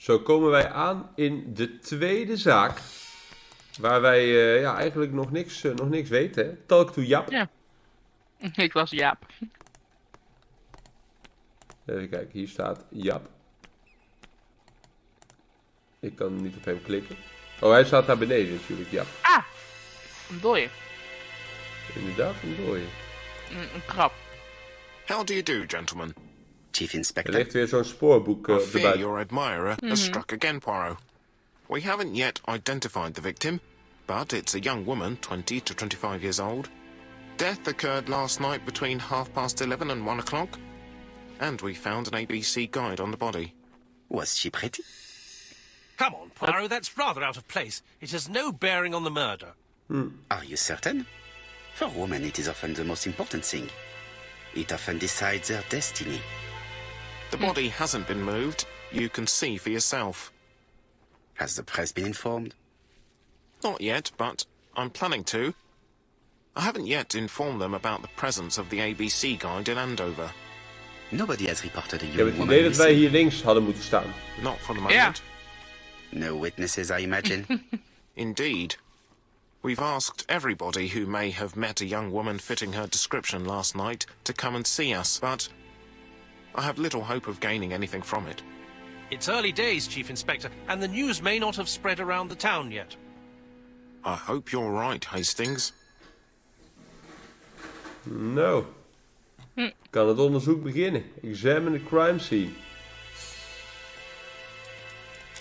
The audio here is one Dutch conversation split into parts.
Zo komen wij aan in de tweede zaak. Waar wij eigenlijk nog niks weten. Hè? Talk to Jaap. Ja. Ik was Jaap. Even kijken, hier staat Jaap. Ik kan niet op hem klikken. Oh, hij staat daar beneden natuurlijk, Jaap. Ah! Een dooie. Inderdaad, een dooie. Een krab. How do you do, gentlemen? Chief Er Inspector. ligt weer zo'n spoorboek I op de fear buiten. your admirer has struck again, Poirot. We haven't yet identified the victim, but it's a young woman, 20 to 25 years old. Death occurred last night between 11:30 and 1 o'clock, and we found an ABC guide on the body. Was she pretty? Come on, Poirot, that's rather out of place. It has no bearing on the murder. Are you certain? For women, it is often the most important thing. It often decides their destiny. The body hasn't been moved. You can see for yourself. Has the press been informed? Not yet, but I'm planning to. I haven't yet informed them about the presence of the ABC guide in Andover. Nobody has reported a Ik heb young het woman idee dat wij missing. hier links hadden moeten staan. Not for the Ja. moment. No witnesses, I imagine. Indeed. We've asked everybody who may have met a young woman fitting her description last night to come and see us, but I have little hope of gaining anything from it. It's early days, Chief Inspector, and the news may not have spread around the town yet. I hope you're right, Hastings. Nou. Kan het onderzoek beginnen. Examine the crime scene.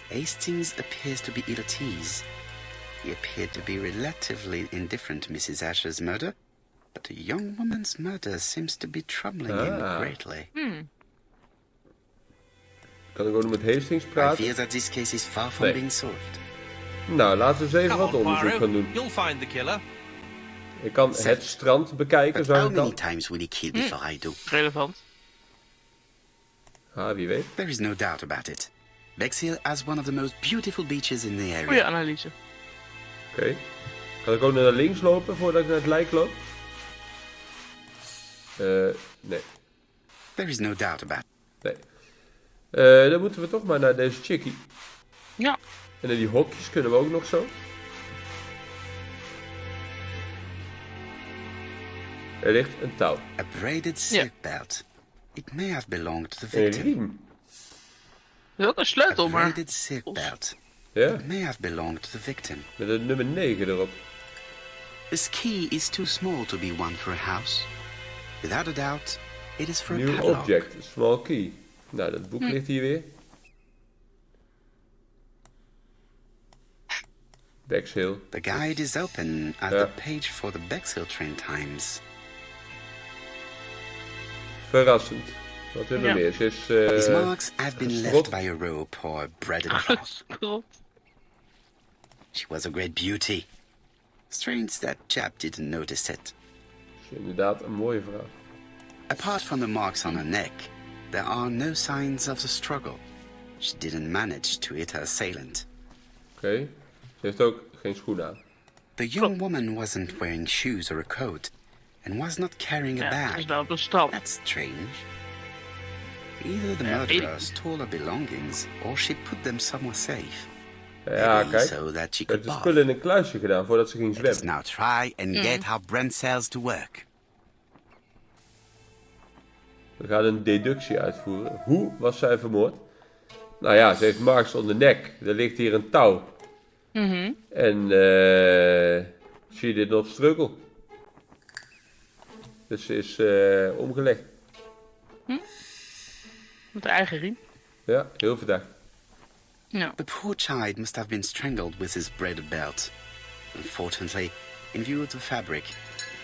Hastings appears to be ill at ease. He appeared to be relatively indifferent to Mrs. Asher's murder, but the young woman's murder seems to be troubling him greatly. Kan ik ook nog met Hastings I praten? fear that this case is far from Nee. being solved. Nou, laten we eens even Come wat on, onderzoek gaan Poirot, doen. you'll find the killer. Ik kan het strand bekijken, But zou how ik many dan? times will he kill before I do? Relevant. Ah, wie weet. There is no doubt about it. Bexhill has one of the most beautiful beaches in the area. Goeie analyse. Oké. Kan ik ook naar links lopen voordat ik naar het lijk loop? Nee. There is no doubt about it. Nee. Dan moeten we toch maar naar deze chickie. Ja. En naar die hokjes kunnen we ook nog zo. Er ligt een touw. A braided silk belt. It may have belonged to the En een victim. riem. Dat is ook een sleutel, A maar... braided silk belt. Ja, It may have belonged to the victim. met het nummer 9 erop. This key is too small to be one for a house. Without a doubt, it is for a Nieuw padlock. object, small key. Nou, dat boek ligt hier weer. Bexhill. The guide is open at Ja. the page for the Bexhill train times. Verrassend. Wat hebben we Ja. meer? Ze is His marks have been left gestrot. by a rope or a braided cloth. Klopt. She was a great beauty. Strange that chap didn't notice it. is inderdaad een mooie vrouw. Apart from the marks on her neck, there are no signs of the struggle. She didn't manage to hit her assailant. Oké. Ze heeft ook geen schoenen aan. The young woman wasn't wearing shoes or a coat and was not carrying a Ja, dat bag. is wel op een stad. That's strange. Either the Ja, murderer stole her belongings or she put them somewhere safe. Ja, Maybe kijk. so that she Ze could heeft de bath. spullen in een kluisje gedaan voordat ze ging Let us zwemmen. now try and get how Brent cells to work. We gaan een deductie uitvoeren. Hoe was zij vermoord? Nou ja, ze heeft marks om de nek. Er ligt hier een touw. En she did not struggle. Dus ze is omgelegd. Met de eigen riem. Ja, heel verdacht. Ja. The poor child must have been strangled with his braided belt. Unfortunately, in view of the fabric,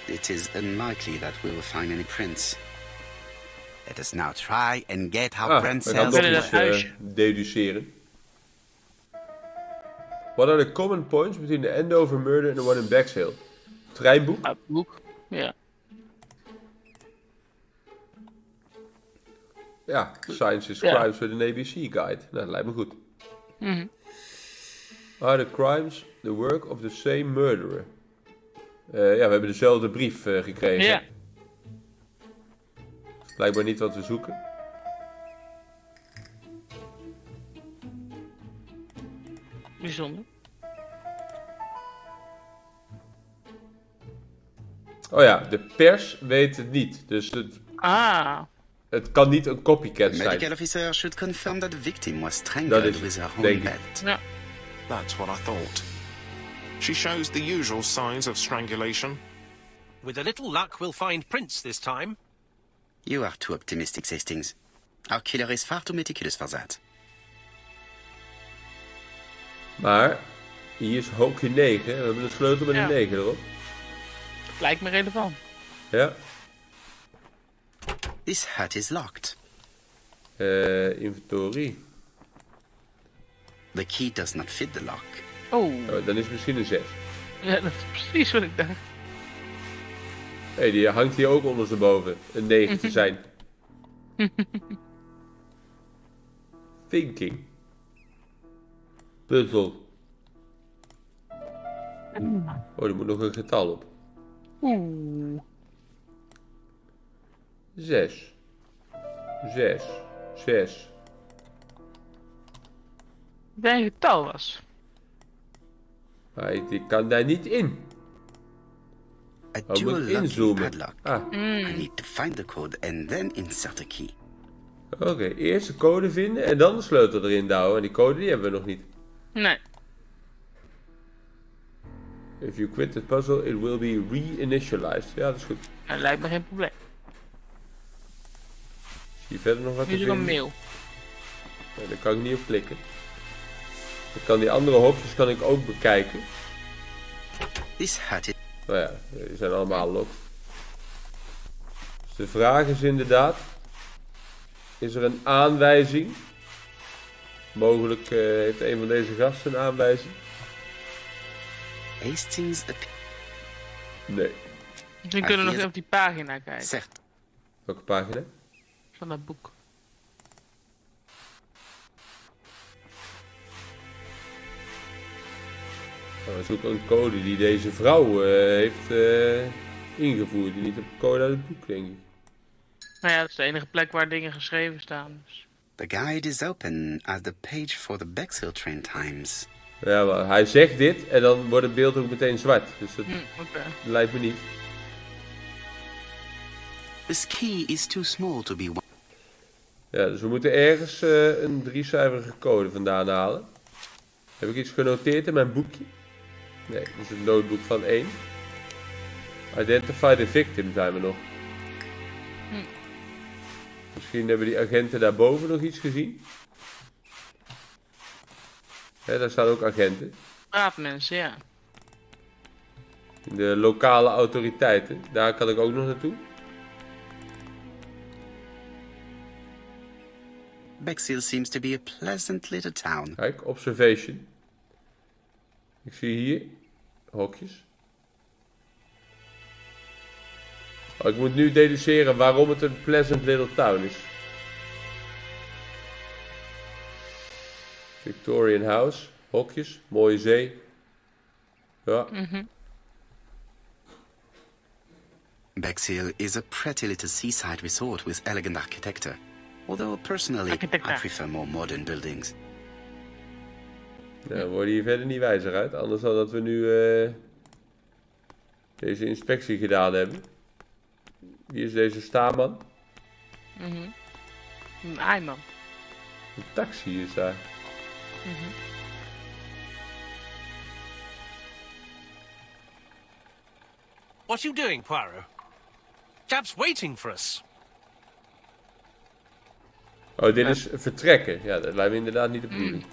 it is unlikely that we will find any prints. Let us now try and get how Brent we gaan cells nog to dat eens work. huisje. deduceren. What are the common points between the Andover murder and the one in Bexhill? Treinboek. Ah, boek. Ja. Ja, Science is Ja. Crimes with an ABC guide. Nou, dat lijkt me goed. Are the crimes the work of the same murderer? Ja, we hebben dezelfde brief gekregen. Ja. Blijkbaar niet wat we zoeken. Bijzonder. Oh ja, de pers weet het niet. Dus het kan niet een copycat The zijn. medical officer should confirm that the victim was Dat strangled is with her denk own ik. belt. Ja. That's what I thought. She shows the usual signs of strangulation. With a little luck, we'll find prints this time. You are too optimistic, Hastings. Our killer is far too meticulous for that. Maar hier is hoekje 9. We hebben een sleutel met een 9 erop. Lijkt me relevant. Ja. This hut is locked. Inventory. The key does not fit the lock. Oh, Dan is het misschien een 6. ja, dat is precies wat ik dacht. Hé, die hangt hier ook ondersteboven. Een 9 te zijn. Thinking. Puzzel. Oh, er moet nog een getal op. Oeh. 6. 6. 6. Dat een getal was. Maar die kan daar niet in. A Oh, dual moet locking inzoomen. padlock. Ah, I need to find the code and then insert a key. oké. Eerst de code vinden en dan de sleutel erin douwen. En die code die hebben we nog niet. Nee. If you quit the puzzle, it will be re-initialized. Ja, dat is goed. Dat lijkt me geen probleem. Zie je verder nog wat Nu te is er een vinden? mail. Nee, daar kan ik niet op klikken. Ik kan die andere hokjes kan ik ook bekijken. This hut is... Nou ja, die zijn allemaal locked. Dus de vraag is inderdaad... Is er een aanwijzing? Mogelijk heeft een van deze gasten een aanwijzing. Hastings... Nee. Dus we kunnen nog even op die pagina kijken. Certes. Welke pagina? Van dat boek. Nou, we zoeken een code die deze vrouw heeft ingevoerd. Die niet op code uit het boek, denk ik. Nou ja, dat is de enige plek waar dingen geschreven staan. Dus. The guide is open at the page for the Bexhill train times. Ja, maar hij zegt dit en dan wordt het beeld ook meteen zwart. Dus dat Oké. lijkt me niet. This key is too small to be... Ja, dus we moeten ergens een 3-cijferige code vandaan halen. Heb ik iets genoteerd in mijn boekje? Nee, dat is een notebook van 1. Identify the victim zijn we nog. Misschien hebben die agenten daarboven nog iets gezien. Ja, daar staan ook agenten. Praatmensen, ja. De lokale autoriteiten. Daar kan ik ook nog naartoe. Bexhill seems to be a pleasant little town. Kijk, observation. Ik zie hier hokjes. Oh, ik moet nu deduceren waarom het een pleasant little town is. Victorian House, hokjes, mooie zee. Ja. Bexhill is a pretty little seaside resort with elegant architecture. Although personally, I prefer more modern buildings. Nou, we worden hier verder niet wijzer uit. Anders dan dat we nu deze inspectie gedaan hebben. Wie is deze staanman? Een eiman. Een taxi is daar. What are you doing, Poirot? Chap's waiting for us. Oh, dit is vertrekken. Ja, dat lijkt me inderdaad niet de bedoeling.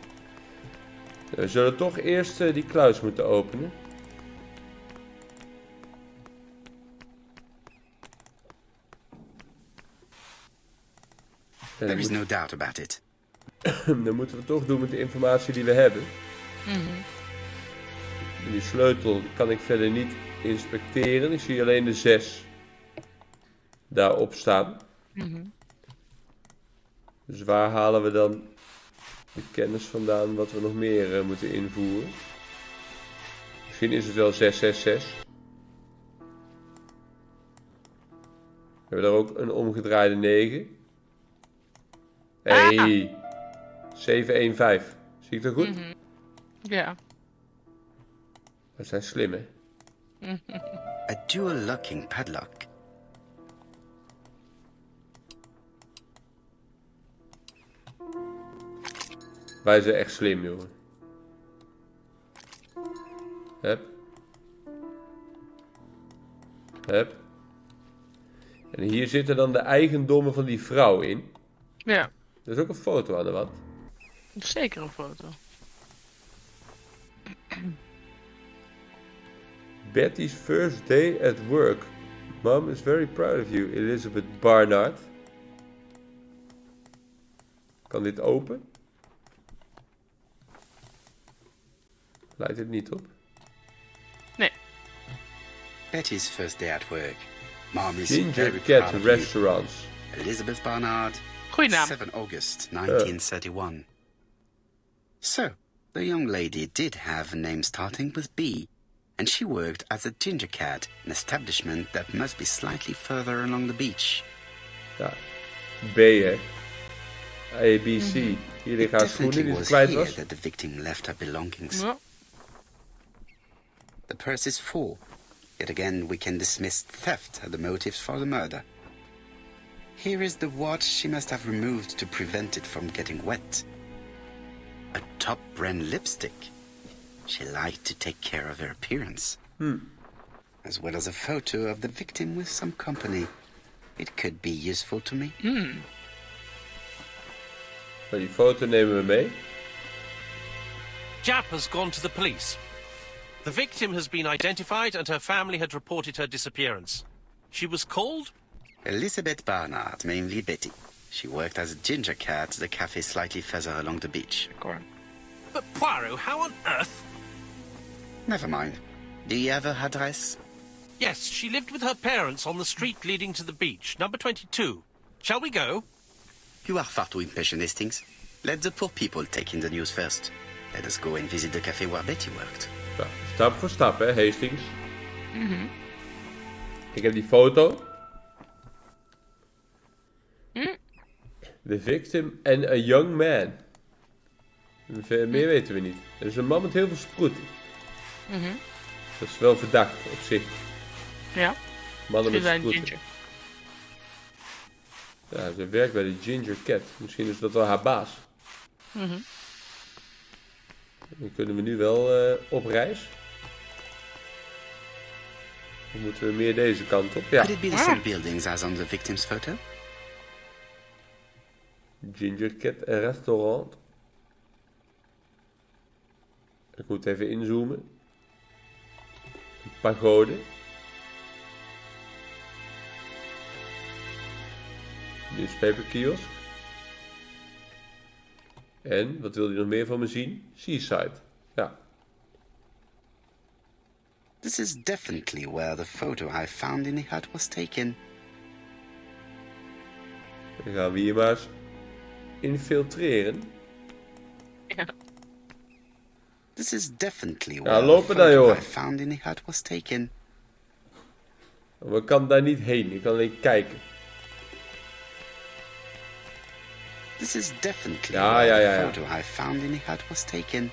We zullen toch eerst die kluis moeten openen. There is no doubt about it. Dan moeten we het toch doen met de informatie die we hebben. Die sleutel kan ik verder niet inspecteren. Ik zie alleen de 6 daarop staan. Dus waar halen we dan de kennis vandaan wat we nog meer moeten invoeren? Misschien is het wel 666. We hebben daar ook een omgedraaide 9. Hey, 715. Zie ik dat goed? Ja. We zijn slim, hè? A dual locking padlock. Wij zijn echt slim, jongen. Hup. Hup. En hier zitten dan de eigendommen van die vrouw in. Ja. Er is ook een foto aan de wand. Zeker een foto. Betty's first day at work. Mom is very proud of you, Elizabeth Barnard. Kan dit open? Lijkt het niet op. Nee. Betty's first day at work. Mom is Ginger very Cat proud of you. Restaurants. Elizabeth Barnard. Goeie naam. 7 August 1931. So, the young lady did have a name starting with B, and she worked as a ginger cat, an establishment that must be slightly further along the beach. Ja. B, hè. A, B, C. Hier liggen haar schoenen Definitely die ze was kwijt here was. that the victim left her belongings. Ja. The purse is full. Yet again, we can dismiss theft as the motives for the murder. Here is the watch she must have removed to prevent it from getting wet. A top brand lipstick. She liked to take care of her appearance. As well as a photo of the victim with some company. It could be useful to me. Maar die foto nemen we mee. Jap has gone to the police. The victim has been identified and her family had reported her disappearance. She was called? Elizabeth Barnard, mainly Betty. She worked as a ginger cat at the cafe slightly further along the beach. Hoor. But Poirot, how on earth? Never mind. Do you have her address? Yes, she lived with her parents on the street leading to the beach, number 22. Shall we go? You are far too impatient, Hastings. Let the poor people take in the news first. Let us go and visit the cafe where Betty worked. Ja, stap voor stap, hè, Hastings. Ik heb die foto. The victim and a young man. Meer weten we niet. Er is een man met heel veel sproeten. Dat is wel verdacht op zich. Ja. Mannen met Misschien zijn sproeten. ginger. Ja, ze werkt bij de Ginger Cat. Misschien is dat wel haar baas. Dan kunnen we nu wel op reis. Dan moeten we meer deze kant op. Ja, Could it be the same buildings as on the victim's photo? Ginger Cat restaurant. Ik moet even inzoomen. Een pagode. Newspaperkiosk. En, wat wil hij nog meer van me zien? Seaside. Ja. This is definitely where the photo I found in the hut was taken. Dan gaan we hier maar eens infiltreren. Ja. This is definitely Ja, where the lopen dan, photo joh. I found in the hut was taken. Maar ik kan daar niet heen. Ik kan alleen kijken. This is definitely Ja, where ja, the ja, ja. photo I found in the hut was taken.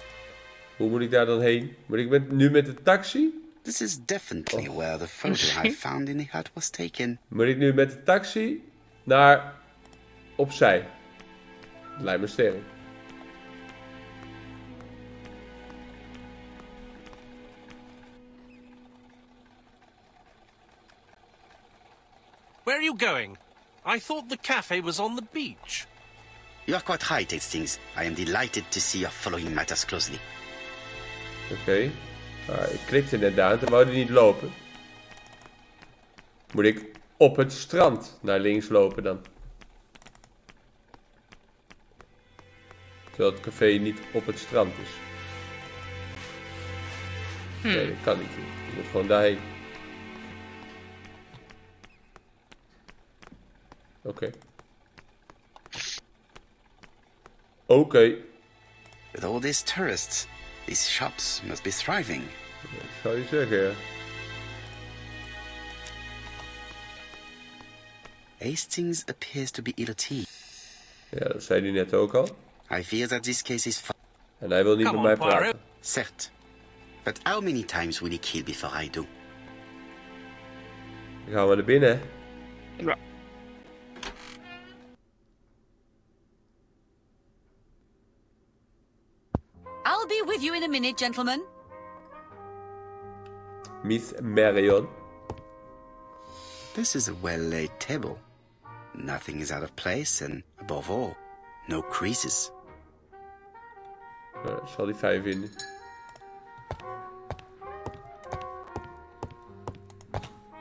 Hoe moet ik daar dan heen? Moet ik nu met de taxi? This is definitely where the photo I found in the hut was taken. Moet ik nu met de taxi naar opzij? Lijkt me sterk. Where are you going? I thought the cafe was on the beach. You are quite right, Hastings. I am delighted to see you following matters closely. Oké. Maar ik klikte net daar, toen wou hij niet lopen. Moet ik op het strand naar links lopen dan? Terwijl het café niet op het strand is. Nee, dat kan niet. Je moet gewoon daarheen. Oké. Oké. With all these tourists, these shops must be thriving. Dat zou je zeggen, ja. Hastings appears to be ill at ease. Ja, dat zei hij net ook al. I fear that this case is... En hij wil niet Come met mij on, Poirot. praten. Certes. But how many times will he kill before I do? Dan gaan we naar binnen. Ja. I'll be with you in a minute, gentlemen. Miss Marion. This is a well-laid table. Nothing is out of place and, above all, no creases. Nou, zal die fijn vinden.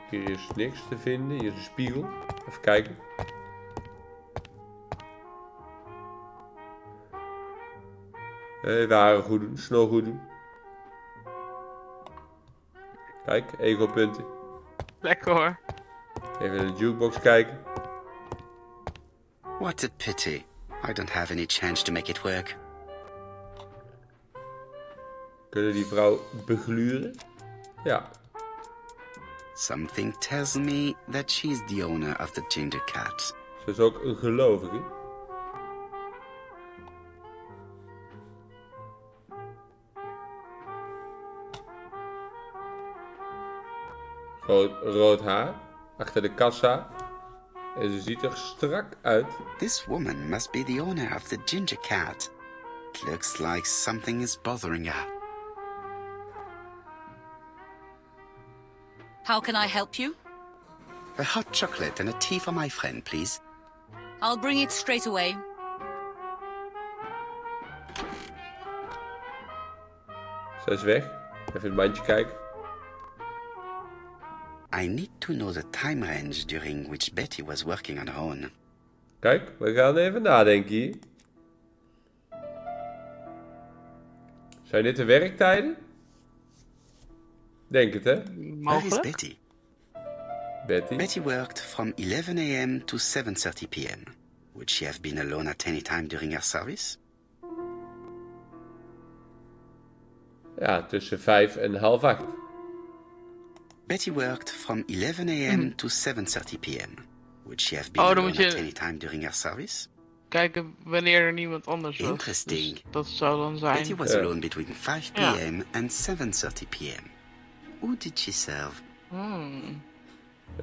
Hier is niks te vinden. Hier is een spiegel. Even kijken. Haren goed doen. Snor goed doen. Kijk, ego-punten. Lekker hoor. Even in de jukebox kijken. What a pity. I don't have any change to make it work. Kunnen die vrouw begluren? Ja. Something tells me that she's the owner of the ginger cat. Ze is ook een gelovige. Rood haar. Achter de kassa. En ze ziet er strak uit. This woman must be the owner of the ginger cat. It looks like something is bothering her. How can I help you? A hot chocolate and a tea for my friend, please. I'll bring it straight away. Ze is weg. Even het mandje kijken. I need to know the time range during which Betty was working on her own. Kijk, we gaan even nadenken hier. Zijn dit de werktijden? Denk het, hè? Where is Mogelijk. Betty? Betty. Betty worked from 11 a.m. to 7:30 p.m. Would she have been alone at any time during her service? Ja, tussen 5 en half 8. Betty worked from 11 a.m. to 7:30 p.m. Would she have been Oh, dan alone moet je- at any time during her service? Kijken wanneer er niemand anders was. Interesting. Dus dat zou dan zijn. Betty was Ja. alone between 5 Ja. p.m. and 7:30 p.m. Who did she serve?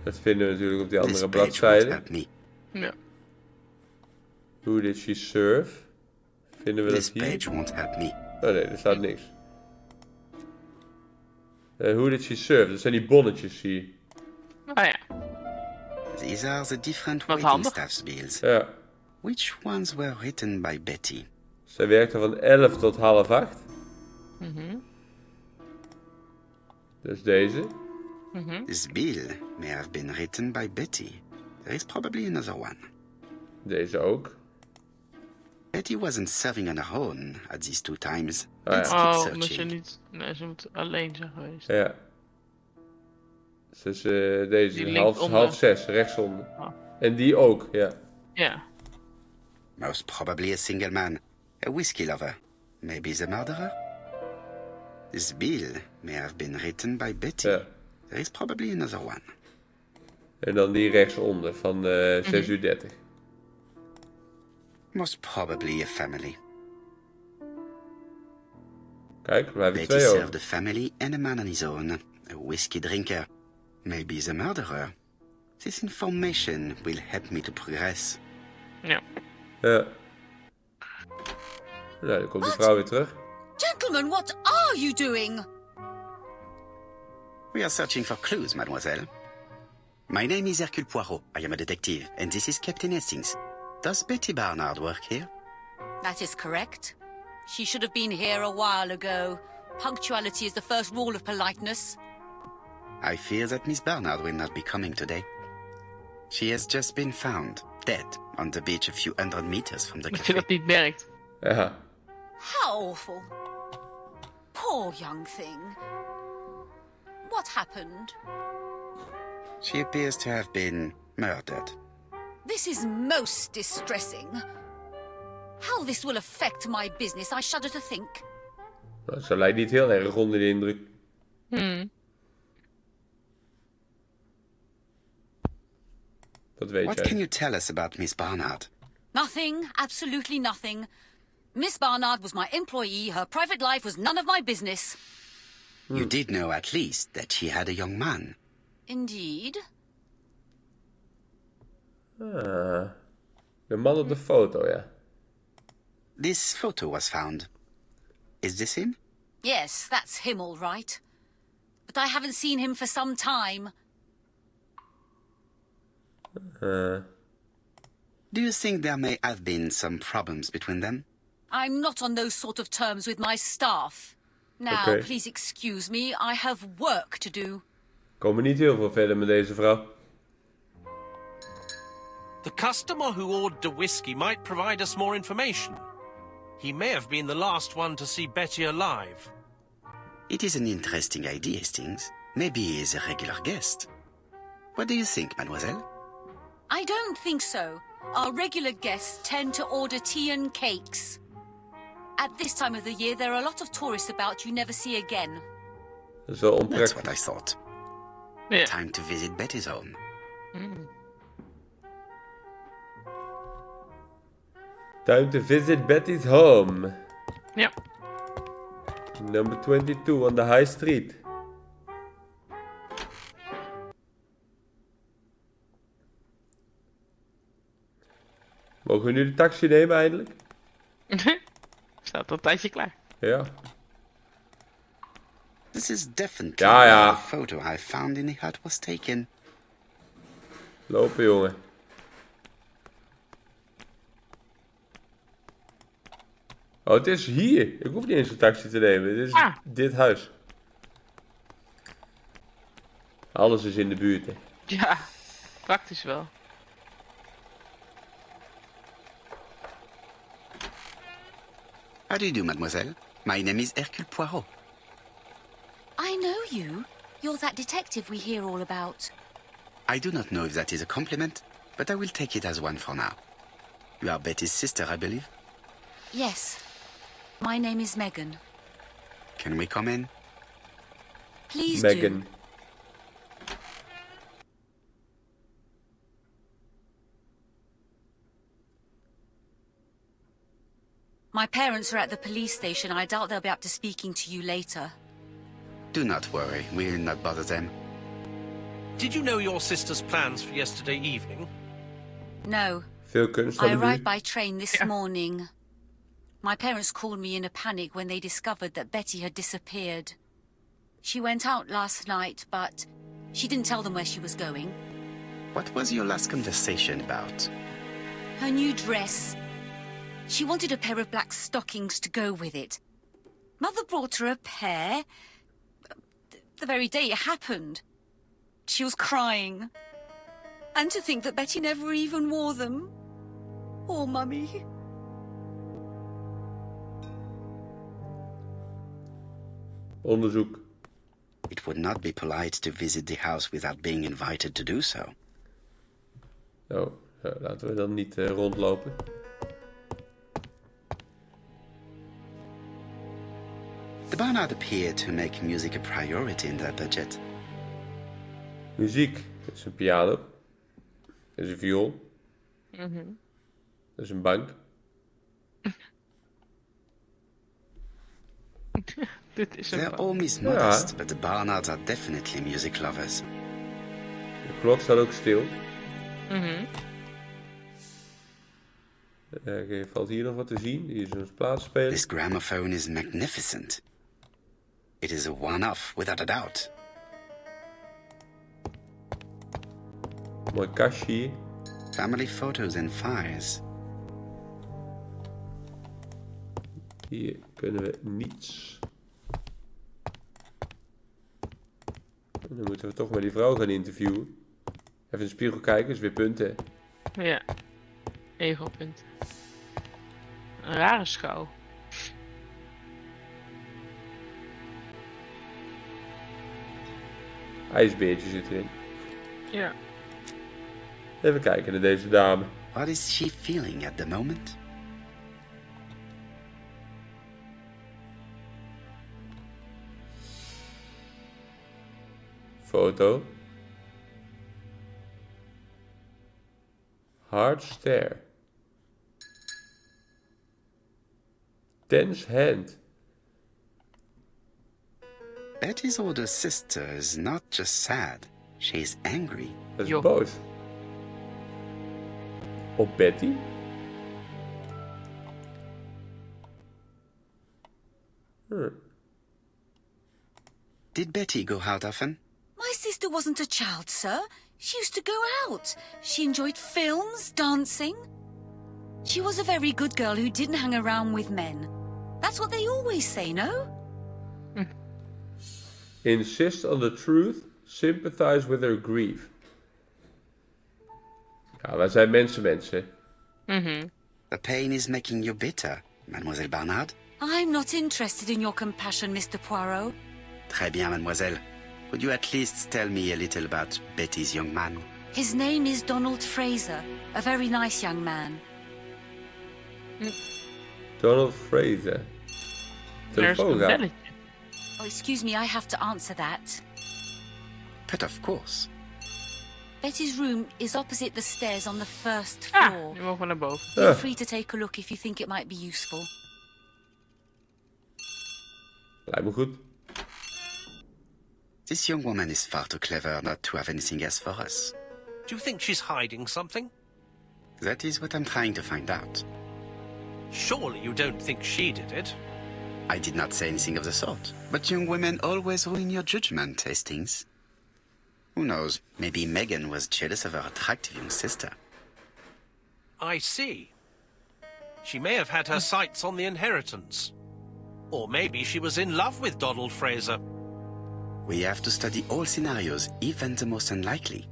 Dat vinden we natuurlijk op die This andere page won't bladzijde. help me. Ja. Who did she serve? Vinden we This dat hier? page won't help me. Oh nee, er staat niks. Who did she serve? Dat zijn die bonnetjes hier. Ah ja. These are the different Wat waiting handig. staff's bills. Ja. Which ones were written by Betty? Zij werkte van 11 tot half 8. Dus deze. This bill may have been written by Betty. There is probably another one. Deze ook. Betty wasn't serving on her own at these two times. Ah, ja. Let's keep Oh, omdat ze searching. niet... Nee, ze moet alleen zijn geweest. Ja. Dus deze. Die links onder. Half 6, rechtsonder. Oh. En die ook, ja. Ja. Most probably a single man, a whiskey lover. Maybe the murderer? This bill may have been written by Betty. Ja. There is probably another one. En dan die rechtsonder van 6 uur 30. Most probably a family. Kijk, er blijven Betty twee over. served a family and a man on his own. A whiskey drinker. Maybe the murderer. This information will help me to progress. Ja. Ja. Nou, dan komt die vrouw weer terug. Gentlemen, what are you doing? We are searching for clues, mademoiselle. My name is Hercule Poirot. I am a detective, and this is Captain Hastings. Does Betty Barnard work here? That is correct. She should have been here a while ago. Punctuality is the first rule of politeness. I fear that Miss Barnard will not be coming today. She has just been found, dead, on the beach a few hundred meters from the Dat je cafe. dat niet merkt. Ja. How awful. Poor young thing. What happened? She appears to have been murdered. This is most distressing. How this will affect my business, I shudder to think. Nou, ze lijkt niet heel erg onder de indruk. Wat weet What jij? can you tell us about Miss Barnard? Nothing, absolutely nothing. Miss Barnard was my employee. Her private life was none of my business. You did know at least that she had a young man. Indeed. Ah, de man op de foto, ja. This photo was found. Is this him? Yes, that's him all right. But I haven't seen him for some time. Do you think there may have been some problems between them? I'm not on those sort of terms with my staff. Now, Okay. please excuse me. I have work to do. Komen niet heel veel verder met deze vrouw. The customer who ordered the whiskey might provide us more information. He may have been the last one to see Betty alive. It is an interesting idea, Hastings. Maybe he is a regular guest. What do you think, mademoiselle? I don't think so. Our regular guests tend to order tea and cakes. At this time of the year, there are a lot of tourists about you never see again. Dat is wel That's onpraktisch. what I thought. Ja. Time to visit Betty's home. Time to visit Betty's home. Ja. Number 22 on the High Street. Mogen we nu de taxi nemen eindelijk? Staat al een tijdje klaar. Ja. This is definitely Ja, ja. where the photo I found in the hut was taken. Lopen, jongen. Oh, het is hier. Ik hoef niet eens een taxi te nemen. Dit is Ah. dit huis. Alles is in de buurt, hè. Ja, praktisch wel. How do you do, mademoiselle? My name is Hercule Poirot. I know you. You're that detective we hear all about. I do not know if that is a compliment, but I will take it as one for now. You are Betty's sister, I believe. Yes. My name is Megan. Can we come in? Please Megan. do. My parents are at the police station. I doubt they'll be up to speaking to you later. Do not worry, we will not bother them. Did you know your sister's plans for yesterday evening? No. Veel kunst I aan de arrived buurt. by train this morning. My parents called me in a panic when they discovered that Betty had disappeared. She went out last night, but she didn't tell them where she was going. What was your last conversation about? Her new dress. She wanted a pair of black stockings to go with it. Mother brought her a pair. The very day it happened. She was crying. And to think that Betty never even wore them. Poor Mummy. Onderzoek. It would not be polite to visit the house without being invited to do so. Oh, laten we dan niet rondlopen. The Barnard appeared to make music a priority in their budget. Muziek. Dat is een piano. Dat is een viool. Dat is een bank. Dit is een They're bank. all Miss Modest, but the Barnards are definitely music lovers. De klok staat ook stil. Valt hier nog wat te zien? Hier is een plaatspeler. This gramophone is magnificent. It is a one-off, without a doubt. Mooi kastje hier. Family photos and fires. Hier kunnen we niets. En dan moeten we toch maar die vrouw gaan interviewen. Even in de spiegel kijken, is weer punten. Ja. Egelpunt. Een rare schouw. IJsbeertje zit erin. Ja. Even kijken naar deze dame. What is she feeling at the moment? Foto. Hard stare. tense hand. Betty's older sister is not just sad. She's angry. Dat is Jo. boos. Op Betty? Did Betty go out often? My sister wasn't a child, sir. She used to go out. She enjoyed films, dancing. She was a very good girl who didn't hang around with men. That's what they always say, no? Insist on the truth. Sympathize with her grief. Ja, wij zijn mensen. The pain is making you bitter, Mademoiselle Barnard. I'm not interested in your compassion, Mr. Poirot. Très bien, mademoiselle. Could you at least tell me a little about Betty's young man? His name is Donald Fraser, a very nice young man. Donald Fraser. Er is een Telefoon gaat. belletje. Oh, excuse me, I have to answer that. But of course. Betty's room is opposite the stairs on the first Ah, floor. nu mogen we naar boven. Feel free to take a look if you think it might be useful. Lijkt me goed. This young woman is far too clever not to have anything else for us. Do you think she's hiding something? That is what I'm trying to find out. Surely you don't think she did it? I did not say anything of the sort. But young women always ruin your judgment, Hastings. Who knows, maybe Megan was jealous of her attractive young sister. I see. She may have had her sights on the inheritance. Or maybe she was in love with Donald Fraser. We have to study all scenarios, even the most unlikely.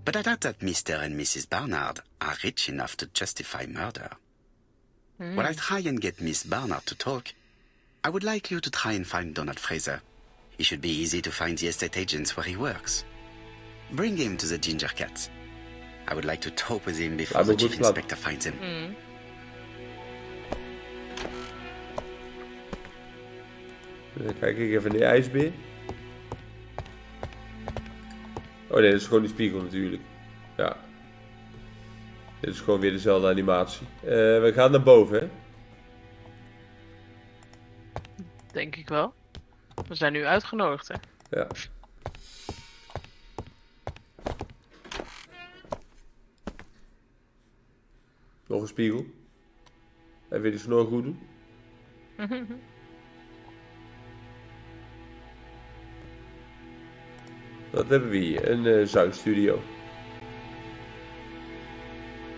But I doubt that Mr. and Mrs. Barnard are rich enough to justify murder. While I try and get Miss Barnard to talk, I would like you to try and find Donald Fraser. It should be easy to find the estate agents where he works. Bring him to the Ginger Cat. I would like to talk with him before the chief inspector finds him. Dan kijk ik even naar die ijsbeer. Oh nee, dat is gewoon die spiegel natuurlijk. Ja. Dit is gewoon weer dezelfde animatie. We gaan naar boven, hè? Denk ik wel. We zijn nu uitgenodigd, hè? Ja. Nog een spiegel. Even weer de snor goed doen. Wat hebben we hier? Een zangstudio.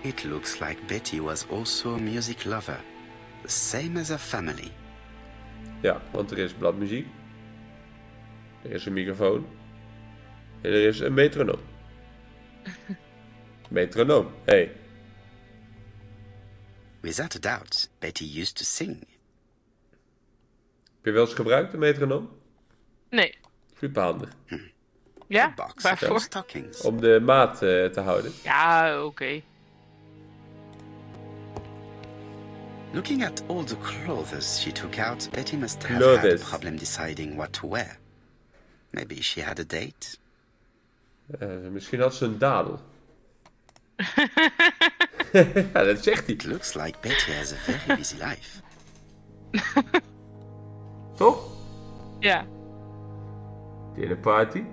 It looks like Betty was also a music lover. The same as her family. Ja, want er is bladmuziek. Er is een microfoon. En er is een metronoom. Metronoom, hey. Without a doubt, Betty used to sing. Heb je wel eens gebruikt, een metronoom? Nee. Superhandig. Ja? A box of Waarvoor? stockings. Om de maat te houden. Ja, oké. Looking at all the clothes she took out, Betty must have had Clothes. a problem deciding what to wear. Maybe she had a date. Misschien had ze een dadel. Ja, dat zegt hij. It looks like Betty has a very busy life. Toch? Ja. Dinner party.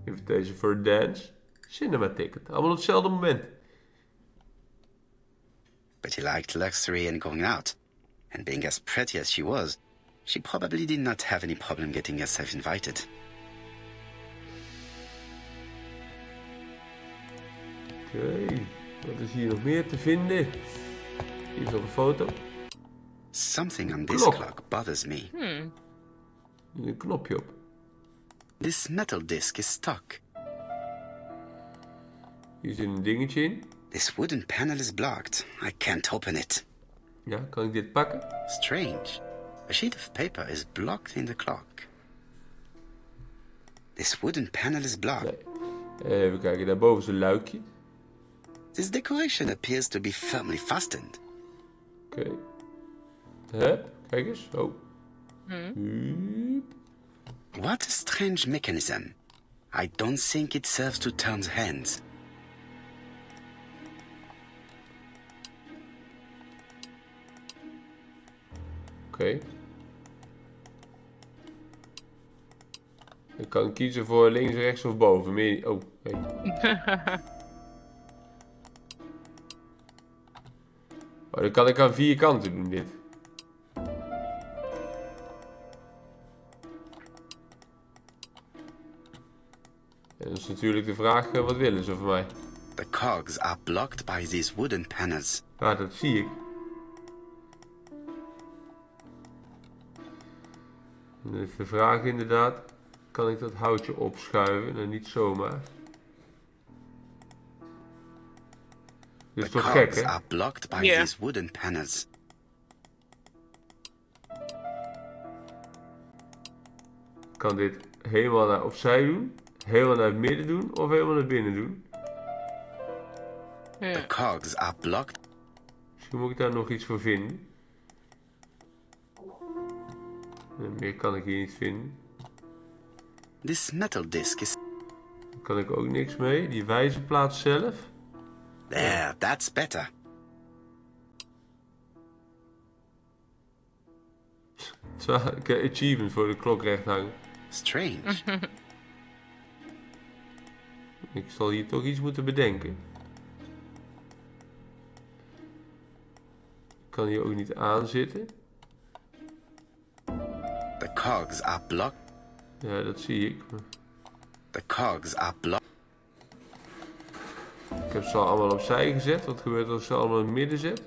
Invitation for a dance. Cinema ticket. Allemaal op hetzelfde moment. Betty liked luxury and going out. And being as pretty as she was, she probably did not have any problem getting herself invited. Oké. Wat is hier nog meer te vinden? Hier is nog een foto. Something on this Klok. clock bothers me. Hier een knopje op. This metal disc is stuck. Hier zit een dingetje in. This wooden panel is blocked. I can't open it. Ja, kan ik dit pakken? Strange. A sheet of paper is blocked in the clock. This wooden panel is blocked. Nee. Even kijken, daarboven is een luikje. This decoration appears to be firmly fastened. Oké. Hup, kijk eens. Oh. Hup. What a strange mechanism. I don't think it serves to turn the hands. Oké. Ik kan kiezen voor links, rechts of boven. Meer... Oh, hey. Oh, dan kan ik aan 4 kanten doen dit. En dat is natuurlijk de vraag, wat willen ze van mij? The cogs are blocked by these wooden panels. Ja, dat zie ik. Dan is de vraag inderdaad, kan ik dat houtje opschuiven? Nou, niet zomaar. Dit is The toch gek, cogs hè? are blocked by Yeah. these wooden panels. Ik kan dit helemaal naar opzij doen, helemaal naar het midden doen of helemaal naar binnen doen. Ja. The cogs are blocked. Misschien moet ik daar nog iets voor vinden. En meer kan ik hier niet vinden. This metal disc is... Daar kan ik ook niks mee. Die wijzerplaat zelf. There, that's better. Zo, ik heb achievement voor de klok recht hangen. Strange. Ik zal hier toch iets moeten bedenken. Ik kan hier ook niet aan zitten. The cogs are blocked. Ja, dat zie ik. The cogs are blocked. Ik heb ze al allemaal opzij gezet. Wat gebeurt als ik ze allemaal in het midden zet?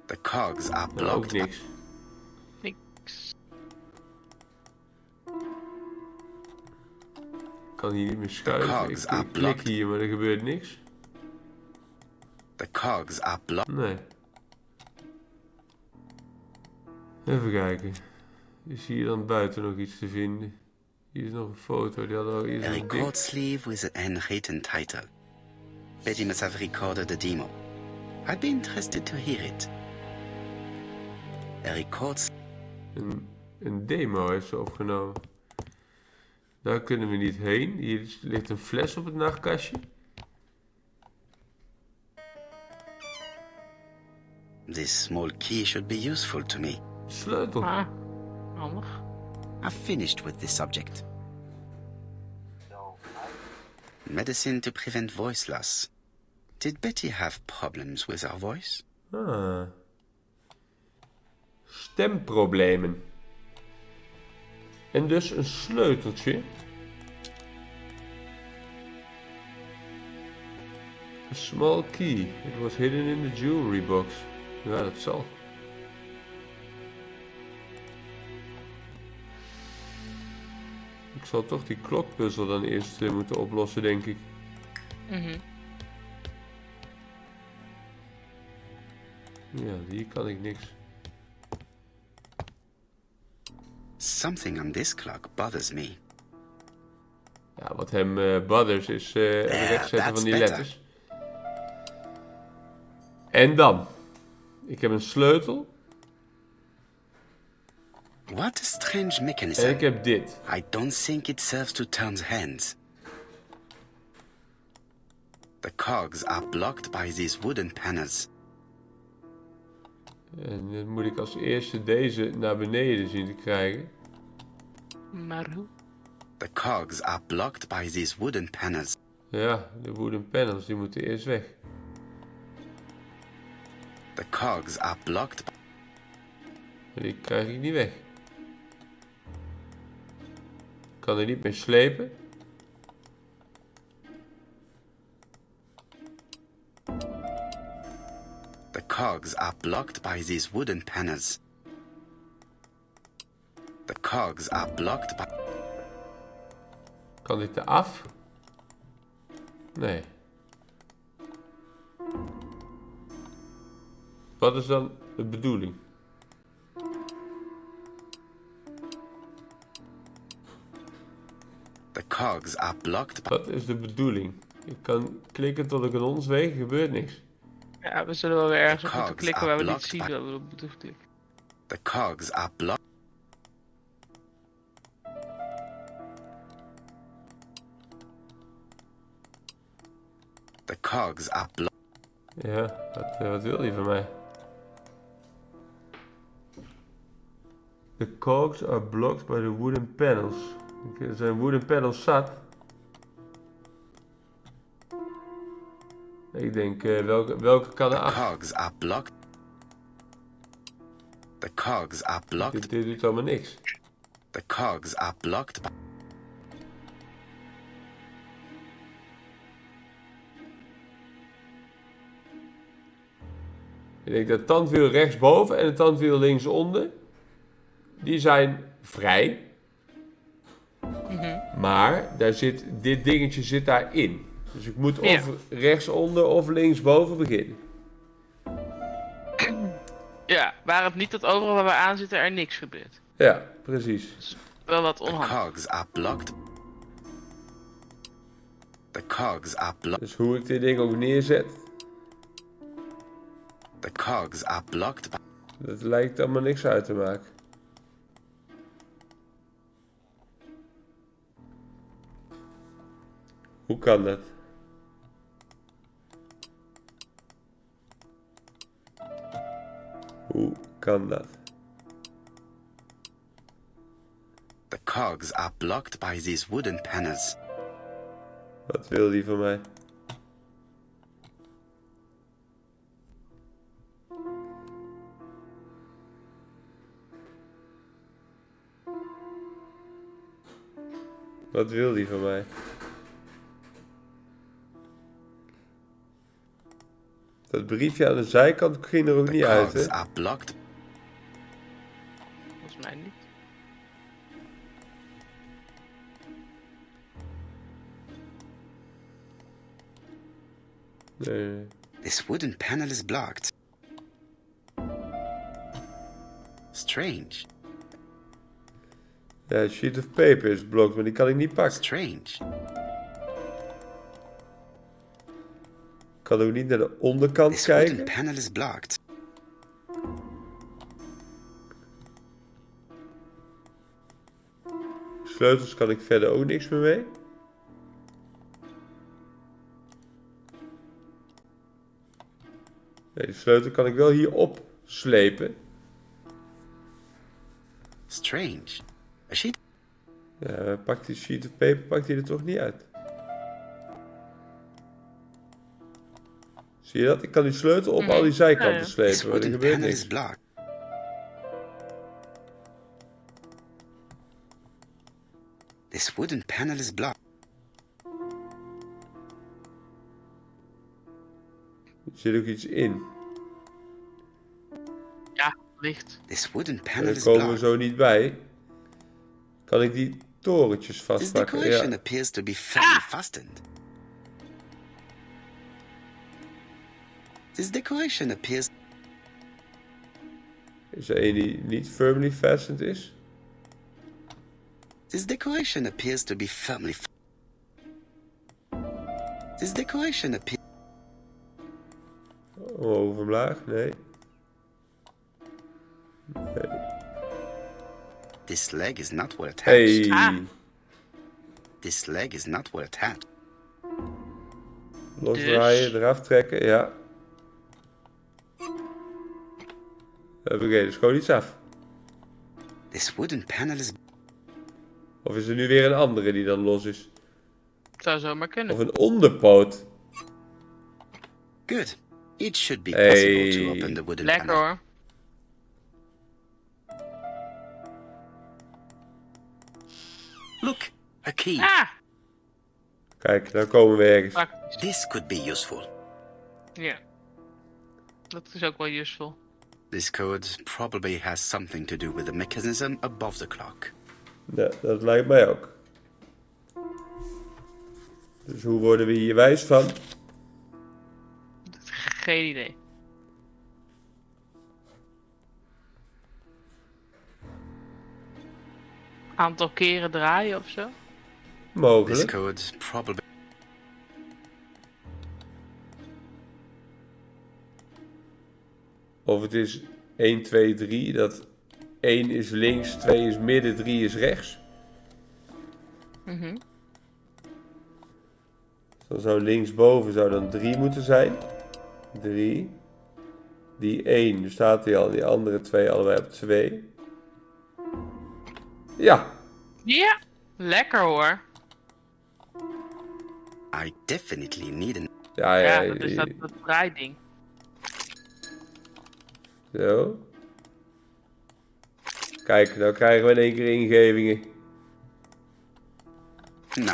The cogs are Nou, ook blocked. by- niks. Niks. Ik kan hier niet meer schuiven. cogs are Ik klik blocked. hier, maar er gebeurt niks. The cogs are blocked. Nee. Even kijken. Is hier dan buiten nog iets te vinden? Hier is nog een foto. Die hadden we hier A zo dik. record sleeve with an handwritten title. Betty must have recorded the demo. I'd be interested to hear it. A record... Een demo heeft ze opgenomen. Daar kunnen we niet heen. Hier ligt een fles op het nachtkastje. This small key should be useful to me. Sleutel. Ah, handig. I've finished with this subject. Medicine to prevent voice loss. Did Betty have problems with her voice? Ah. Stemproblemen. En dus een sleuteltje. A small key. It was hidden in the jewelry box. Ja, dat zal. Ik zal toch die klokpuzzel dan eerst moeten oplossen, denk ik. Ja, hier kan ik niks. Something on this clock bothers me. Ja, wat hem bothers is het rechtzetten that's van die better. letters. En dan. Ik heb een sleutel. What a strange En mechanism. ik heb dit. I don't think it serves to turn hands. The cogs are blocked by these wooden panels. En dan moet ik als eerste deze naar beneden zien te krijgen. Maar hoe? The cogs are blocked by these wooden panels. Ja, de wooden panels die moeten eerst weg. The cogs are blocked. En die krijg ik niet weg. Ik kan er niet meer slepen. The cogs are blocked by these wooden panels. The cogs are blocked by... Kan dit eraf? Nee. Wat is dan de bedoeling? The cogs are blocked by... Wat is de bedoeling? Ik kan klikken tot ik een ons weeg, er gebeurt niks. Ja, we zullen wel weer ergens op moeten cogs klikken waar we are niet zien blocked dat we op moeten klikken. The cogs are blocked... The cogs are blocked... Ja, wat wil hij van mij? The cogs are blocked by the wooden panels. Er zijn wooden panels zat. Ik denk, welke kan er The af? cogs are blocked. The cogs are blocked. Dit doet allemaal niks. The cogs are blocked by... Ik denk dat het tandwiel rechtsboven en het tandwiel linksonder, die zijn vrij. Maar dit dingetje zit daarin. Dus ik moet of rechtsonder of linksboven beginnen. Ja, waar het niet dat overal waar we aan zitten er niks gebeurt. Ja, precies. Dus wel wat The onhandig. cogs are blocked. The cogs are blocked. Dus hoe ik dit ding ook neerzet, The cogs are blocked by... dat lijkt allemaal niks uit te maken. Hoe kan dat? Hoe kan dat? The cogs are blocked by these wooden panels. Wat wil die van mij? Wat wil die van mij? Dat briefje aan de zijkant ging er ook The niet uit, cogs hè? are blocked. Volgens mij niet. Nee. This wooden panel is blocked. Strange. Ja, een sheet of paper is blokt, maar die kan ik niet pakken. Strange. Ik kan ook niet naar de onderkant This wooden kijken. panel is blocked. Sleutels kan ik verder ook niks meer mee. Nee, de sleutel kan ik wel hier opslepen. Strange. A sheet. Ja, pakt die sheet of paper, pakt hij er toch niet uit. Zie je dat? Ik kan die sleutel op al die zijkanten This slepen, maar er wooden gebeurt panel is niks. blocked. This wooden panel is blocked. Er zit ook iets in. Ja, licht. This wooden Maar panel daar is komen we blocked. zo niet bij. Kan ik die torentjes This vastpakken? decoration Ja. appears to be firmly fastened. This decoration appears... Is er een die niet firmly fastened is? This decoration appears to be firmly... This decoration appears... Omhoog of omlaag? Nee. Nee. This leg is not well attached. Hey. Ah. This leg is not well attached. Losdraaien, eraf trekken, ja. Oké, dus gewoon iets af. This wooden panel is... Of is er nu weer een andere die dan los is? Zou zomaar kunnen. Of een onderpoot? Good. It should be Hey. possible to open the wooden Lekker panel. hoor. Look, a key. Ah! Kijk, nou komen we ergens. Praktisch. This could be useful. Ja. Dat is ook wel useful. This code probably has something to do with the mechanism above the clock. Ja, dat lijkt mij ook. Dus hoe worden we hier wijs van? Geen idee. Aantal keren draaien of zo? This Mogelijk. code probably... Of het is 1, 2, 3. Dat 1 is links, 2 is midden, 3 is rechts. Dan zou linksboven zou dan 3 moeten zijn. 3. Die 1, nu staat hij al. Die andere 2 allebei op 2. Ja. Ja, lekker hoor. I definitely need an... Ja, dat is dat draaiding. Zo. Kijk, nou krijgen we in één keer ingevingen. No,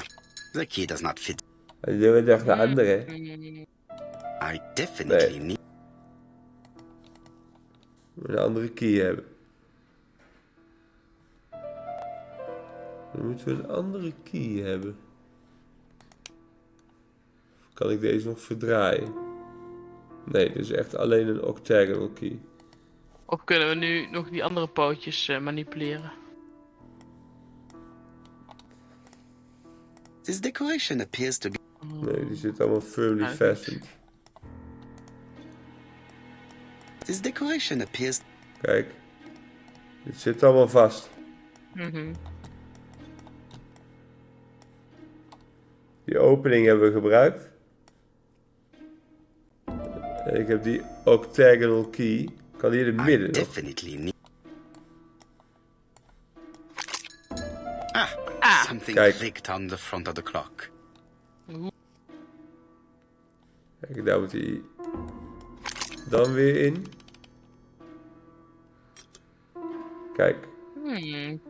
the key does not fit. Dan doen we toch de andere. I definitely need... We moeten een andere key hebben. Dan moeten we een andere key hebben. Of kan ik deze nog verdraaien? Nee, dit is echt alleen een octagonal key. Of kunnen we nu nog die andere pootjes manipuleren? This decoration appears to be... Nee, die zit allemaal firmly fastened. This decoration appears... Kijk. Dit zit allemaal vast. Die opening hebben we gebruikt. En ik heb die octagonal key. Kan hier in het midden nog. Definitely need... Something Kijk. clicked on the front of the clock. Kijk, daar moet hij dan weer in. Kijk.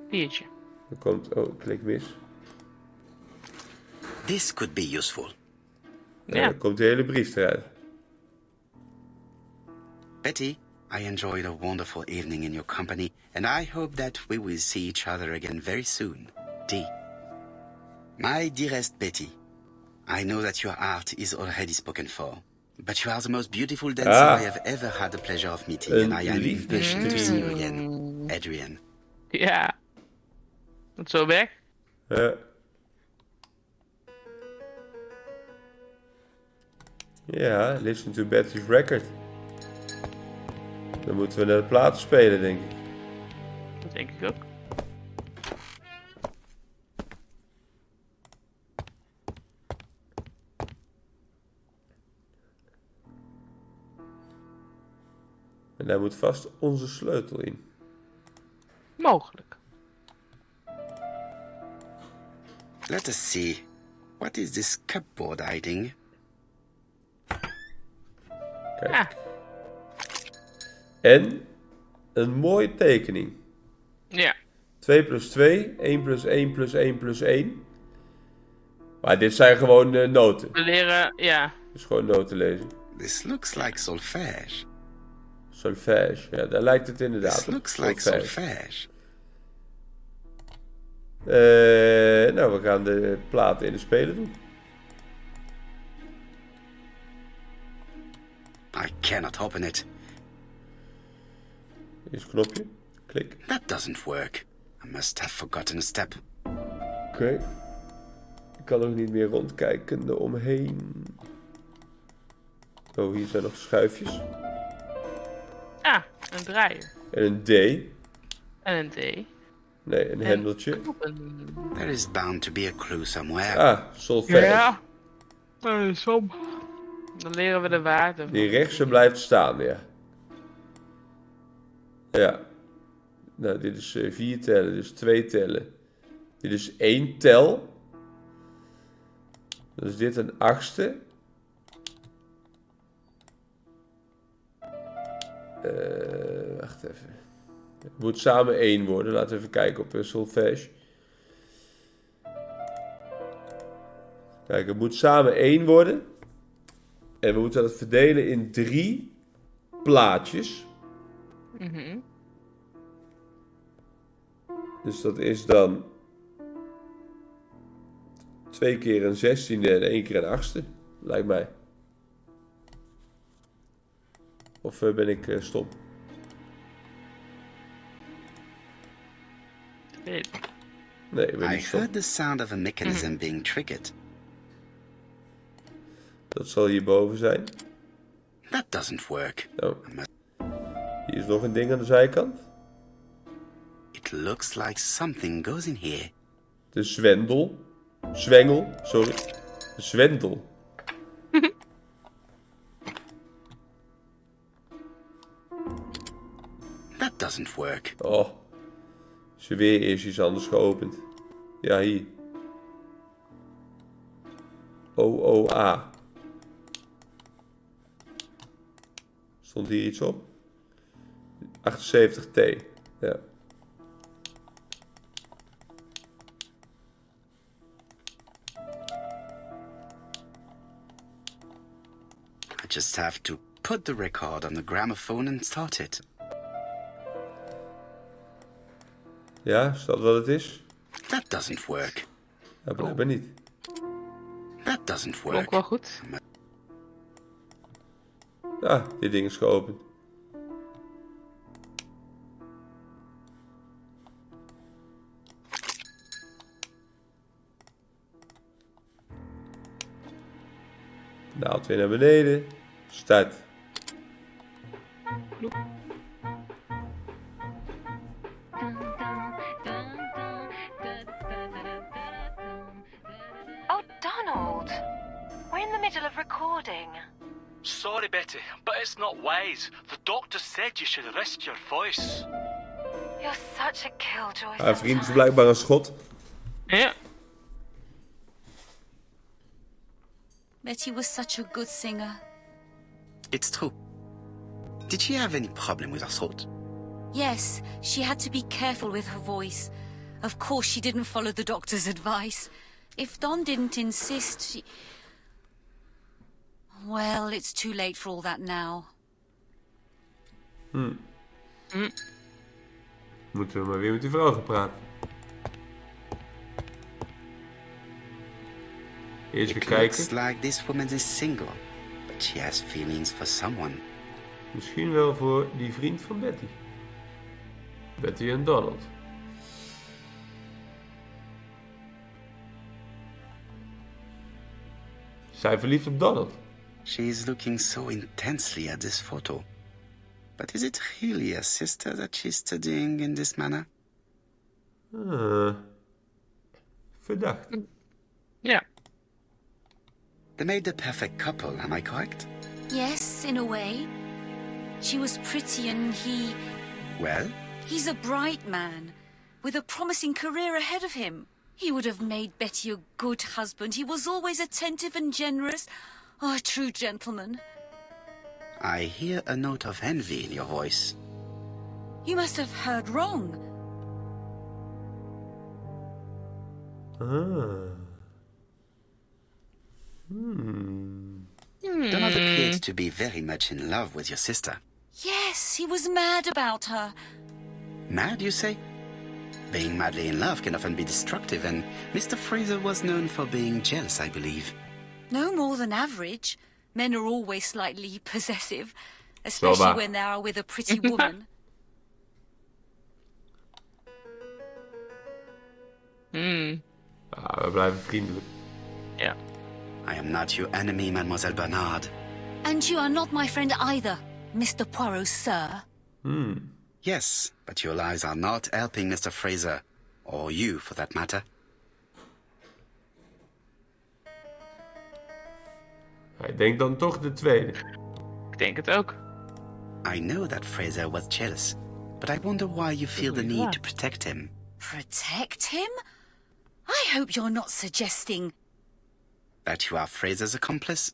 Biertje. Er komt... Oh, klik mis. This could be useful. Ja. Dan komt de hele brief eruit. Betty, I enjoyed a wonderful evening in your company, and I hope that we will see each other again very soon. D. My dearest Betty, I know that your art is already spoken for, but you are the most beautiful dancer I have ever had the pleasure of meeting, and I am impatient to see you again. Adrian. Ja. Dat zo weg. Ja. Ja, listen to Betty's record. Dan moeten we naar de platen spelen, denk ik. Dat denk ik ook. En daar moet vast onze sleutel in. Mogelijk. Let us see. What is this cupboard hiding? Kijk. Ah. En een mooie tekening. Ja. 2 plus 2, 1 plus 1 plus 1 plus 1. Maar dit zijn gewoon noten. We leren, ja. Dus gewoon noten lezen. This looks like solfège. Solfège, ja, daar lijkt het inderdaad This op. looks like solfège. Nou, we gaan de platen in de speler doen. I cannot open it. Eerst knopje, klik. That doesn't work. I must have forgotten a step. Oké. Ik kan ook niet meer rondkijken eromheen. Oh, hier zijn nog schuifjes. Ah, een draaier. En een D. En een D. Nee, een hendeltje. There is bound to be a clue somewhere. Ah, solfège. Ja. Som. Dan leren we de waarde. Die rechtse blijft staan, ja. Ja. Nou, dit is 4 tellen, dus 2 tellen. Dit is 1 tel. Dan is dit een achtste. Wacht even. Het moet samen 1 worden. Laten we even kijken op solfège. Kijk, het moet samen 1 worden. En we moeten dat verdelen in 3 plaatjes. Dus dat is dan 2 keer een 16e en 1 keer een 8e. Lijkt mij. Of ben ik stom? Nee, ik ben I niet stom. heard the sound of a mechanism being triggered. Dat zal hierboven zijn. That doesn't work. Oh. Hier is nog een ding aan de zijkant. It looks like something goes in here. De zwendel. Zwengel, sorry. Zwendel. That doesn't work. Oh. Is er weer eerst iets anders geopend. Ja, hier. OOA. Stond hier iets op? 78T. Ja. I just have to put the record on the gramophone and start it. Ja, is dat wat het is? That doesn't work. Ja, blijkbaar niet. That doesn't Klonk work. wel goed. Ja, dit ding is geopend. Daalt weer naar beneden. Start. Oh, Donald! We're in the middle of recording. Sorry, Betty, but it's not wise. The doctor said you should rest your voice. You're such a killjoy. Haar vriend is sometimes. blijkbaar een schot. Ja. Betty was such a good singer. It's true. Did she have any problem with her throat? Yes, she had to be careful with her voice. Of course, she didn't follow the doctor's advice. If Don didn't insist, she... Well, it's too late for all that now. Moeten we maar weer met die vrouw gaan praten. Eerst weer It kijken. looks like this woman is single, but she has feelings for someone. Misschien wel voor die vriend van Betty. Betty en Donald. Zij verliefd op Donald. She is looking so intensely at this photo. But is it really a sister that she's studying in this manner? Verdacht. Ja. They made the perfect couple, am I correct? Yes, in a way. She was pretty and he... Well, He's a bright man, with a promising career ahead of him. He would have made Betty a good husband. He was always attentive and generous. Oh, a true gentleman. I hear a note of envy in your voice. You must have heard wrong. Donald appeared to be very much in love with your sister. Yes, he was mad about her. Mad, you say? Being madly in love can often be destructive, and Mr. Fraser was known for being jealous, I believe. No more than average. Men are always slightly possessive, especially waar. when they are with a pretty woman. Ja, we blijven vriendelijk. Ja. I am not your enemy, Mademoiselle Bernard. And you are not my friend either, Mr. Poirot, sir. Yes, but your lies are not helping Mr. Fraser, or you for that matter. Hij denkt dan toch de tweede. Ik denk het ook. I know that Fraser was jealous, but I wonder why you feel the need to protect him. Protect him? I hope you're not suggesting... That you are Fraser's accomplice?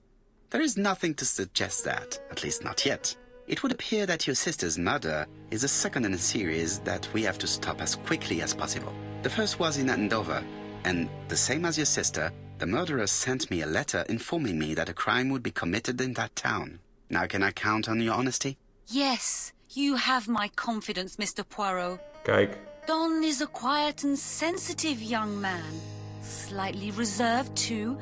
There is nothing to suggest that, at least not yet. It would appear that your sister's murder is the second in a series that we have to stop as quickly as possible. The first was in Andover, and the same as your sister, the murderer sent me a letter informing me that a crime would be committed in that town. Now can I count on your honesty? Yes, you have my confidence, Mr. Poirot. Kijk, Don is a quiet and sensitive young man. Slightly reserved, too.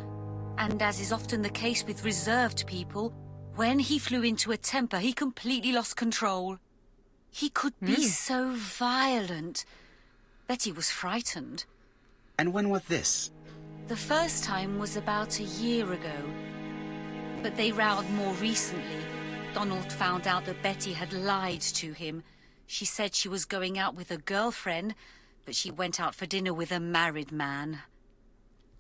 And as is often the case with reserved people, when he flew into a temper, he completely lost control. He could be so violent. Betty was frightened. And when was this? The first time was about a year ago. But they rowed more recently. Donald found out that Betty had lied to him. She said she was going out with a girlfriend, but she went out for dinner with a married man.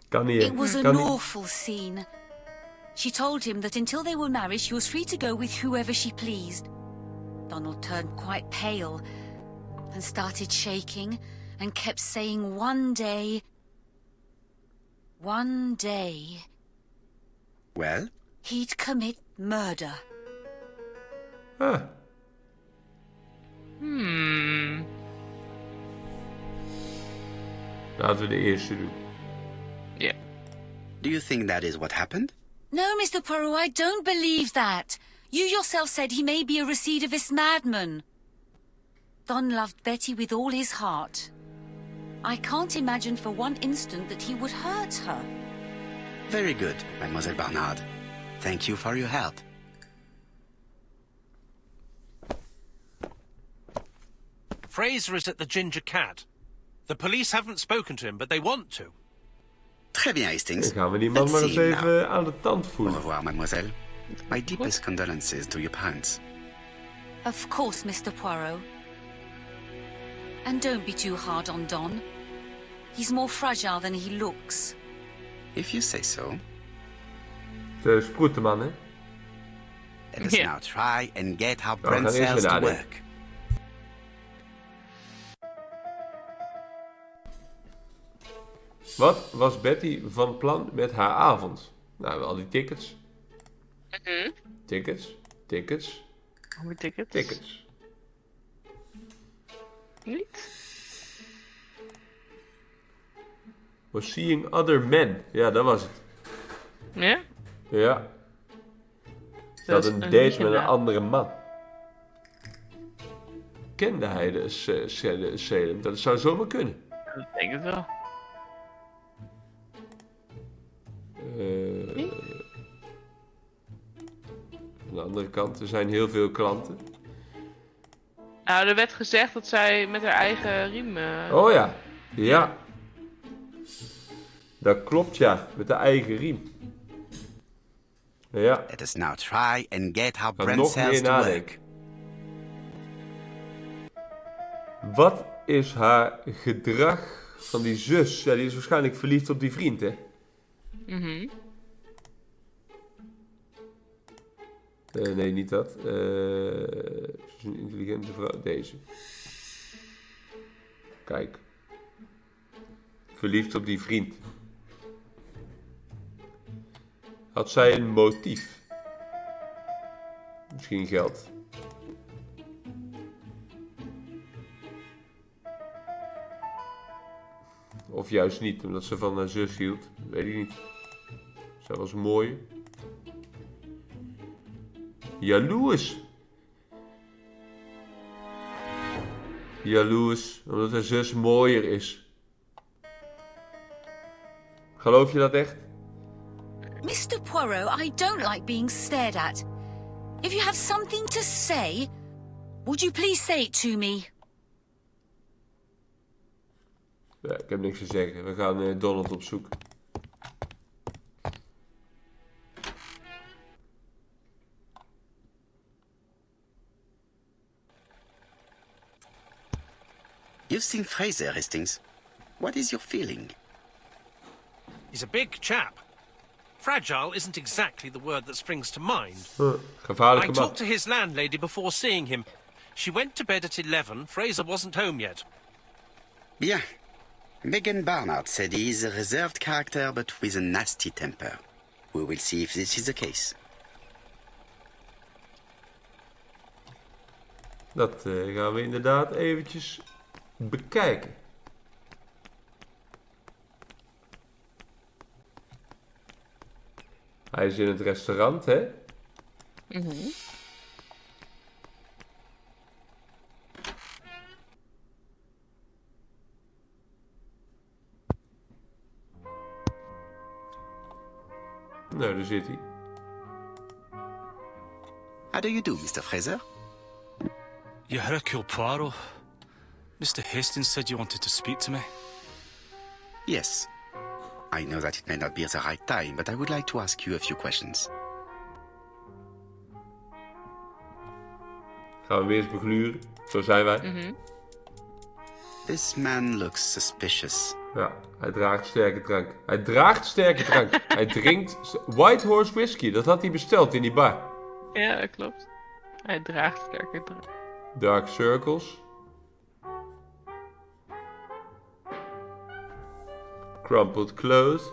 kan niet. It was an Kan niet. awful scene. She told him that until they were married, she was free to go with whoever she pleased. Donald turned quite pale and started shaking, and kept saying one day, Well? he'd commit murder. Ah, laten we de eerste doen. Ja. Do you think that is what happened? No, Mr. Poirot, I don't believe that. You yourself said he may be a recidivist madman. Don loved Betty with all his heart. I can't imagine for one instant that he would hurt her. Very good, Mademoiselle Barnard. Thank you for your help. Fraser is at the Ginger Cat. The police haven't spoken to him, but they want to. Très bien, Hastings. Dan gaan we die man Let's maar eens see him now. even aan de tand Au voelen. revoir, mademoiselle. My deepest condolences to your parents. Of course, Mr. Poirot. And don't be too hard on Don. He's more fragile than he looks. If you say so. De sproetenman, hè? Let us Yeah. now try and get our dan brain is er cells to nadenken. work. Wat was Betty van plan met haar avond? Nou, wel die tickets. Tickets, tickets, Hoe tickets? tickets. Niet? Was seeing other men. Ja, dat was het. Ja? Ja. Ze Dat had is een een date liedje met een na. andere man. Kende hij de Salem? Dat zou zomaar kunnen. Dat denk ik wel. Aan de andere kant, er zijn heel veel klanten. Nou, er werd gezegd dat zij met haar eigen riem... Oh ja, ja. Dat klopt, ja. Met de eigen riem. Ja. Let us now try and get our Ga brain nog cells meer to work. nadenken. Wat is haar gedrag van die zus? Ja, die is waarschijnlijk verliefd op die vriend, hè? Nee, niet dat. Ze is een intelligente vrouw. Deze. Kijk. Verliefd op die vriend. Had zij een motief? Misschien geld. Of juist niet, omdat ze van haar zus hield. Weet ik niet. Zij was mooi. Jaloers. Jaloers, omdat haar zus mooier is. Geloof je dat echt? Mr. Poirot, I don't like being stared at. If you have something to say, would you please say it to me? Ja, ik heb niks te zeggen. We gaan Donald opzoeken. You've seen Fraser, Hastings. What is your feeling? He's a big chap. Fragile isn't exactly the word that springs to mind. I Gevaarlijke man. talked to his landlady before seeing him. She went to bed at 11. Fraser wasn't home yet. Bien. Megan Barnard said he is a reserved character but with a nasty temper. We will see if this is the case. Dat gaan we inderdaad eventjes bekijken. Hij is in het restaurant, hè? Nou, daar zit hij. How do you do, Mr. Fraser? You Hercule Poirot. Mr. Hastings said you wanted to speak to me. Yes. I know that it may not be the right time, but I would like to ask you a few questions. Gaan we weer eens begluren. Zo zijn wij. This man looks suspicious. Ja, hij draagt sterke drank. Hij draagt sterke drank. Hij drinkt White Horse Whisky. Dat had hij besteld in die bar. Ja, dat klopt. Hij draagt sterker drank. Dark Circles. Crumpled clothes.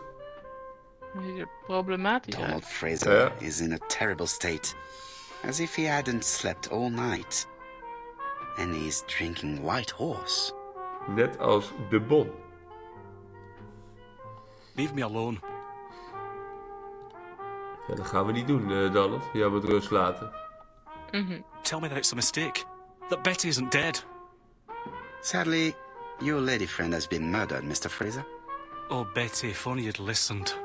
Dat ziet er problematisch Donald uit. Fraser is in a terrible state, as if he hadn't slept all night. And he's drinking White Horse. Net als de Bon. Leave me alone. Ja, dat gaan we niet doen, Donald. Jou met rust laten. Tell me that it's a mistake. That Betty isn't dead. Sadly, your lady friend has been murdered, Mr. Fraser. Oh, Betty, if only you'd listened.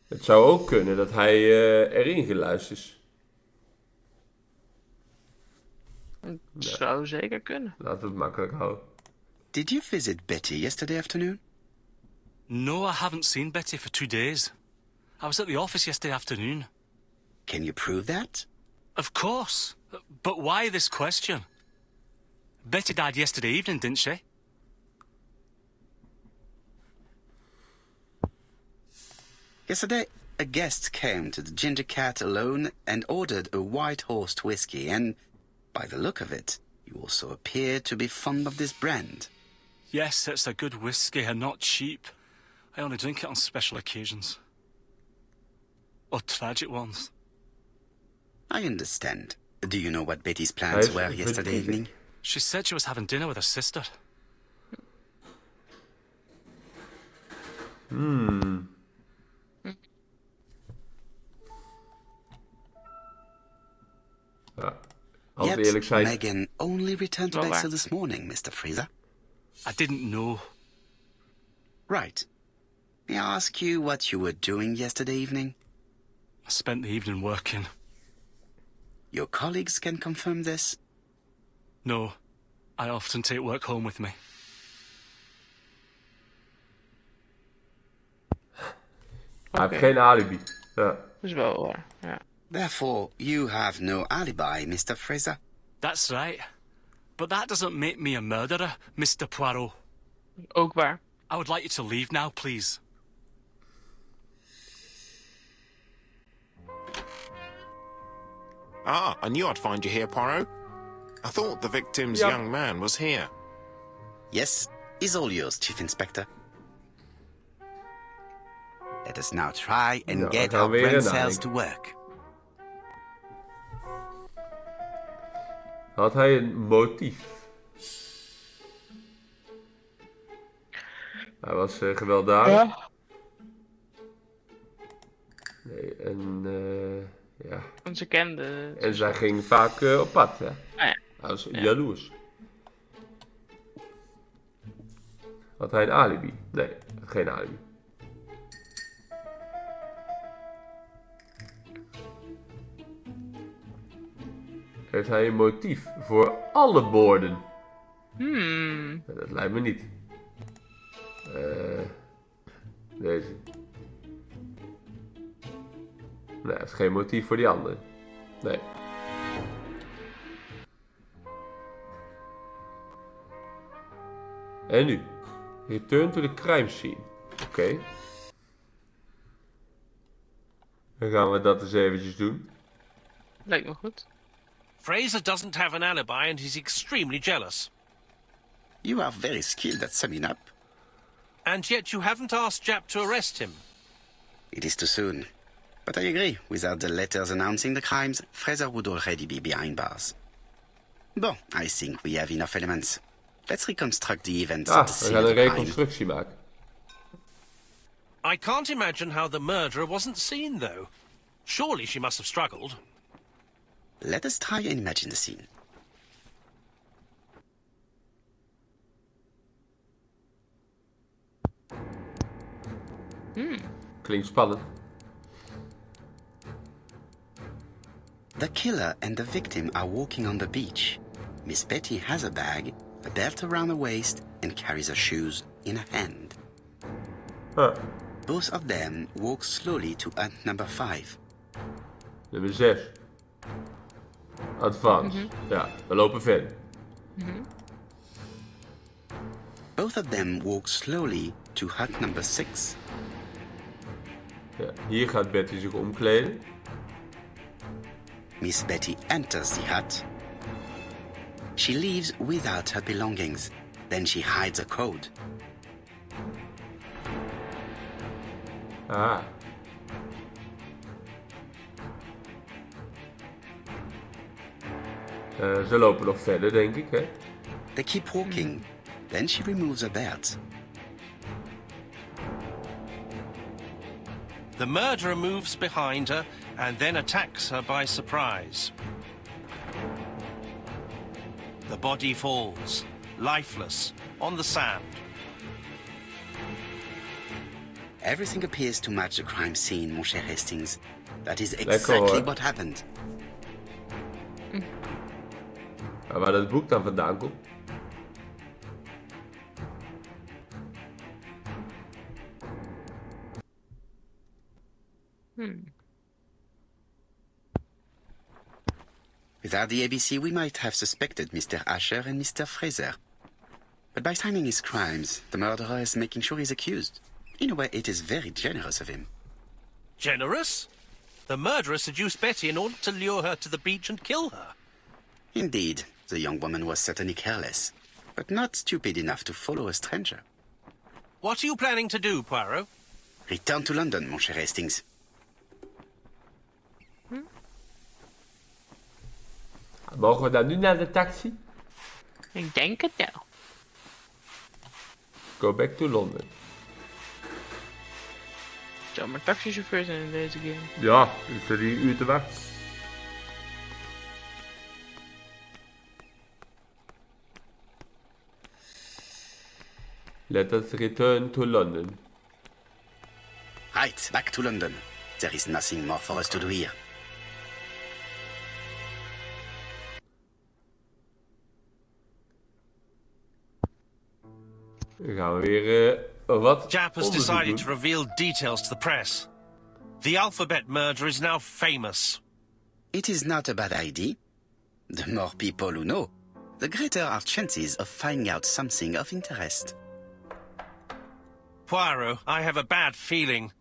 Het zou ook kunnen dat hij erin geluisterd is. Het zou zeker kunnen. Laten we het makkelijk houden. Did you visit Betty yesterday afternoon? No, I haven't seen Betty for 2 days. I was at the office yesterday afternoon. Can you prove that? Of course. But why this question? Betty died yesterday evening, didn't she? Yesterday, a guest came to the Ginger Cat alone and ordered a White Horse whiskey, and by the look of it, you also appear to be fond of this brand. Yes, it's a good whiskey and not cheap. I only drink it on special occasions. Or tragic ones. I understand. Do you know what Betty's plans were yesterday evening? She said she was having dinner with her sister. Ja, als we eerlijk zijn. Megan only returned to Bexhill this morning, Mr. Fraser. I didn't know. Right. May I ask you what you were doing yesterday evening? I spent the evening working. Your colleagues can confirm this? No, I often take work home with me. Hij heeft geen alibi. Ja. Dat is wel waar, ja. Therefore, you have no alibi, Mr. Fraser. That's right. But that doesn't make me a murderer, Mr. Poirot. Ook waar. I would like you to leave now, please. Ah, I knew I'd find you here, Poirot. I thought the victim's young man was here. Yes, is all yours, Chief Inspector. Let us now try and get our brain cells to work. Had hij een motief? Hij was gewelddadig. Ja. Nee, en ja. En ze kende. En zij ging vaak op pad, hè? Ah, ja. Hij was jaloers. Had hij een alibi? Nee, geen alibi. Heeft hij een motief voor alle moorden? Dat lijkt me niet. Deze. Nee, hij heeft geen motief voor die andere. Nee. En nu? Return to the crime scene. Oké. Dan gaan we dat eens eventjes doen. Lijkt me goed. Fraser doesn't have an alibi and he's extremely jealous. You are very skilled at summing up. And yet you haven't asked Jap to arrest him. It is too soon. But I agree, without the letters announcing the crimes, Fraser would already be behind bars. Bon, I think we have enough elements. Let's reconstruct the events at the We scene gaan of een the crime. reconstructie maken. I can't imagine how the murderer wasn't seen, though. Surely she must have struggled. Let us try and imagine the scene. Klinkt spannend. The killer and the victim are walking on the beach. Miss Betty has a bag, a belt around her waist, and carries her shoes in her hand. Huh. Both of them walk slowly to hut number 5. Nummer 6. Advance. Ja, we lopen verder. Both of them walk slowly to hut number 6. Ja, hier gaat Betty zich omkleden. Miss Betty enters the hut. She leaves without her belongings. Then she hides a code. Ah. Ze lopen nog verder, denk ik, hè? They keep walking. Then she removes a belt. The murderer moves behind her and then attacks her by surprise. The body falls, lifeless, on the sand. Everything appears to match the crime scene, mon cher Hastings. That is Lekker, exactly hoor. what happened. Maar waar dat boek dan vandaan komt? Without the ABC, we might have suspected Mr. Asher and Mr. Fraser. But by signing his crimes, the murderer is making sure he's accused. In a way, it is very generous of him. Generous? The murderer seduced Betty in order to lure her to the beach and kill her. Indeed, the young woman was certainly careless, but not stupid enough to follow a stranger. What are you planning to do, Poirot? Return to London, mon cher Hastings. Mogen we dan nu naar de taxi? Ik denk het wel. Go back to London. Zo, maar taxichauffeur zijn in deze game. Ja, ik zit hier een uur te wachten. Let us return to London. Right, back to London. There is nothing more for us to do here. Dan gaan we weer wat Jap has onderzoek decided doen. to reveal details to the press. The alphabet murder is now famous. It is not a bad idea. The more people who know, the greater our chances of finding out something of interest. Poirot, I have a bad feeling.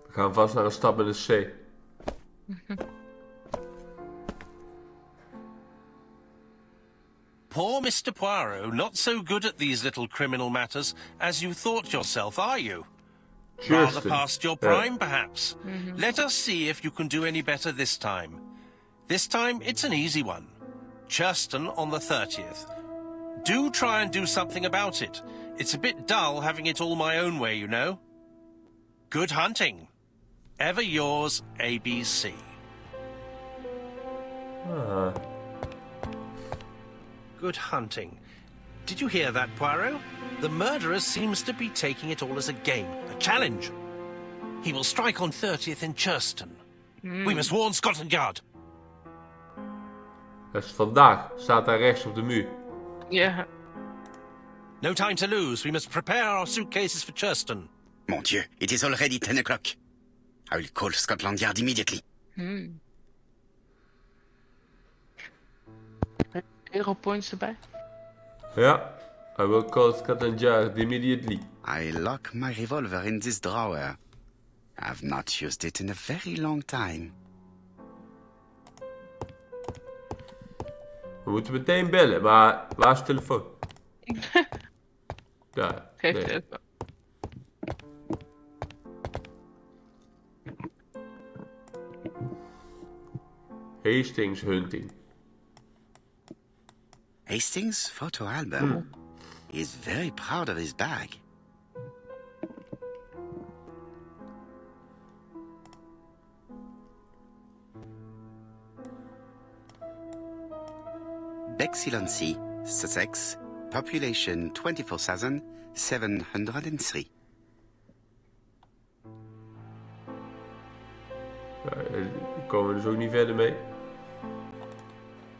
We gaan vast naar een stad met een C. Poor Mr. Poirot, not so good at these little criminal matters as you thought yourself, are you? Rather Kirsten. past your prime, perhaps. Let us see if you can do any better this time. This time, it's an easy one. Churston on the 30th. Do try and do something about it. It's a bit dull having it all my own way, you know. Good hunting. Ever yours, ABC. Ah. Good hunting. Did you hear that, Poirot? The murderer seems to be taking it all as a game, a challenge. He will strike on 30th in Churston. We must warn Scotland Yard. Dat is vandaag. Staat daar rechts op de muur. Ja. No time to lose. We must prepare our suitcases for Churston. Mon Dieu, it is already 10 o'clock. I will call Scotland Yard immediately. Europoints erbij. Ja. I will call Scotland Yard immediately. I lock my revolver in this drawer. I've not used it in a very long time. We moeten meteen bellen, maar waar is de telefoon? Daar. Geef Nee. het ook. Hastings hunting. Hastings' photo album. He is very proud of his bag. Bexhill, Sussex, population 24,703. Daar komen we dus ook niet verder mee.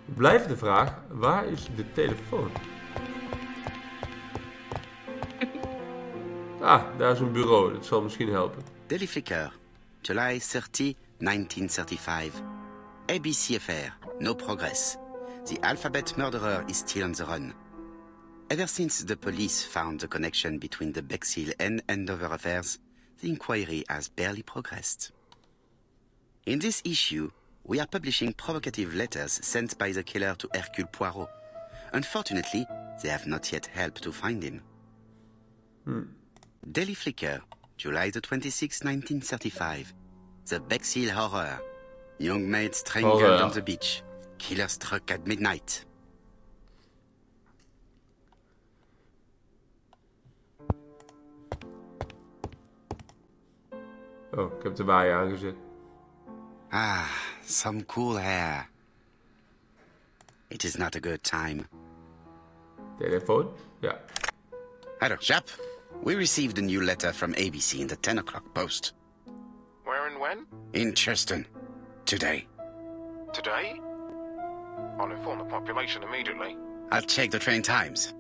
Blijft de vraag, waar is de telefoon? Ah, daar is een bureau, dat zal misschien helpen. Daily Flicker, July 30, 1935. ABC affair, no progress. The alphabet murderer is still on the run. Ever since the police found the connection between the Bexhill and Andover affairs, the inquiry has barely progressed. In this issue, we are publishing provocative letters sent by the killer to Hercule Poirot, Unfortunately, they have not yet helped to find him. Daily Flicker, July the 26th, 1935. The Bexhill Horror. Young maid strangled on the beach. Killer struck at midnight. Oh, ik heb de waaier aangezet. Ah, some cool hair. It is not a good time. Telefoon? Ja. Hello, chap. We received a new letter from ABC in the 10 o'clock post. Where and when? In Cheston. Today. Today? I'll inform the population immediately. I'll check the train times.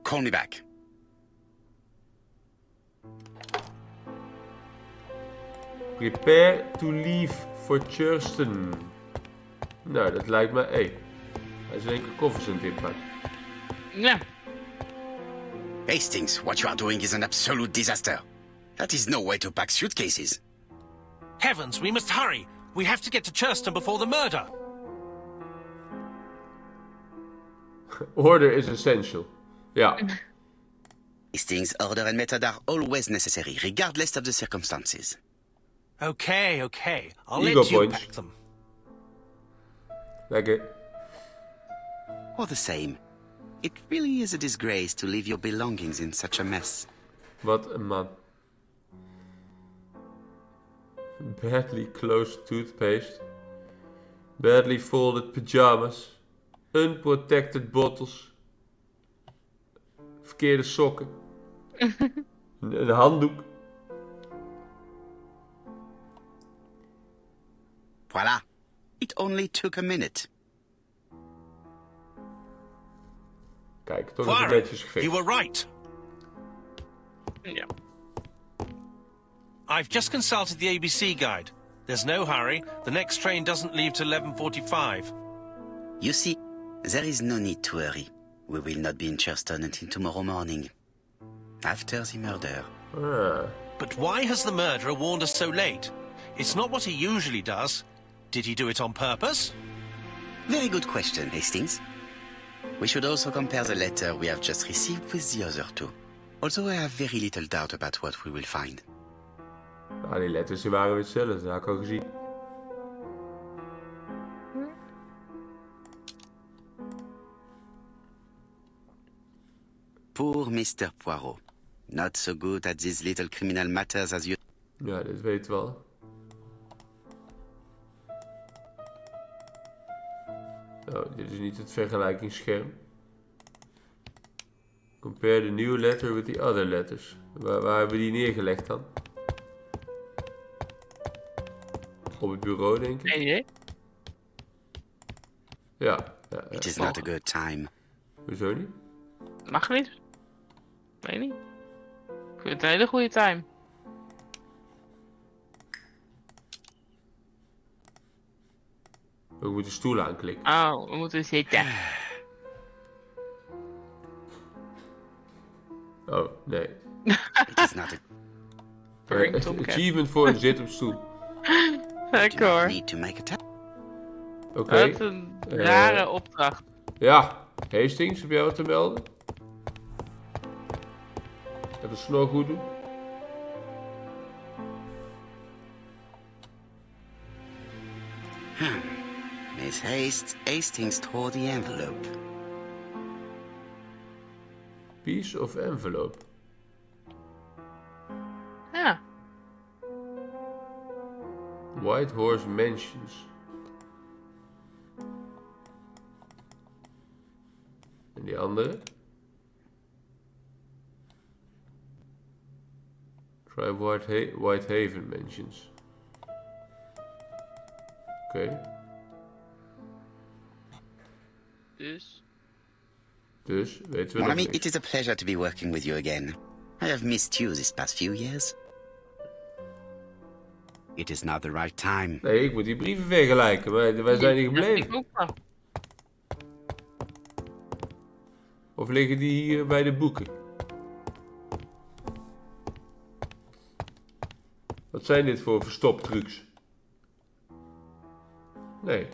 Call me back. Prepare to leave for Churston. Nou, dat lijkt me... Hé, hij is in één keer koffers aan het inpakken. Ja. Hastings, what you are doing is an absolute disaster. That is no way to pack suitcases. Heavens, we must hurry. We have to get to Churston before the murder. Order is essential. Ja. Hastings, order and method are always necessary, regardless of the circumstances. Okay. I'll Ego let you points. pack them. Lekker. All the same, it really is a disgrace to leave your belongings in such a mess. Wat een man. Badly closed toothpaste. Badly folded pyjamas. Unprotected bottles. Verkeerde sokken. een handdoek. Voilà. It only took a minute. Kijk, toch even Poirot, netjes gefixt. you were right. Ja. I've just consulted the ABC guide. There's no hurry. The next train doesn't leave till 11:45. You see, there is no need to hurry. We will not be in Churston until tomorrow morning. After the murder. Ah. But why has the murderer warned us so late? It's not what he usually does. Did he do it on purpose? Very good question, Hastings. We should also compare the letter we have just received with the other two. Although I have very little doubt about what we will find. Nou, die letters die waren weer hetzelfde, dat had ik al gezien. Poor Mr. Poirot. Not so good at these little criminal matters as you... Ja, dit weten we al. Oh, dit is niet het vergelijkingsscherm. Compare the new letter with the other letters. Waar hebben we die neergelegd dan? Op het bureau, denk ik. Nee. Ja. It is not a good time. Hoezo niet? Mag niet. Weet niet. Ik vind het een hele goede time. We moeten stoelen aanklikken. Oh, we moeten zitten. Oh, nee. It is not a... Achievement voor een zit op stoel. Lekker hoor. Need to make a tap. Oké. Wat een rare opdracht. Ja, Hastings, heb jij wat te melden? Even snor goed doen. Miss Hastings tore the envelope. Piece of envelope. Ja. White Horse Mansions. En die andere? Try Whitehaven Mansions. Oké. Dus, weten we Mon nog ami, niks. it is a pleasure to be working with you again. I have missed you this past few years. It is now the right time. Nee, ik moet die brieven vergelijken, maar wij zijn niet gebleven. Ik ook wel. Of liggen die hier bij de boeken? Wat zijn dit voor verstoptrucs? Nee.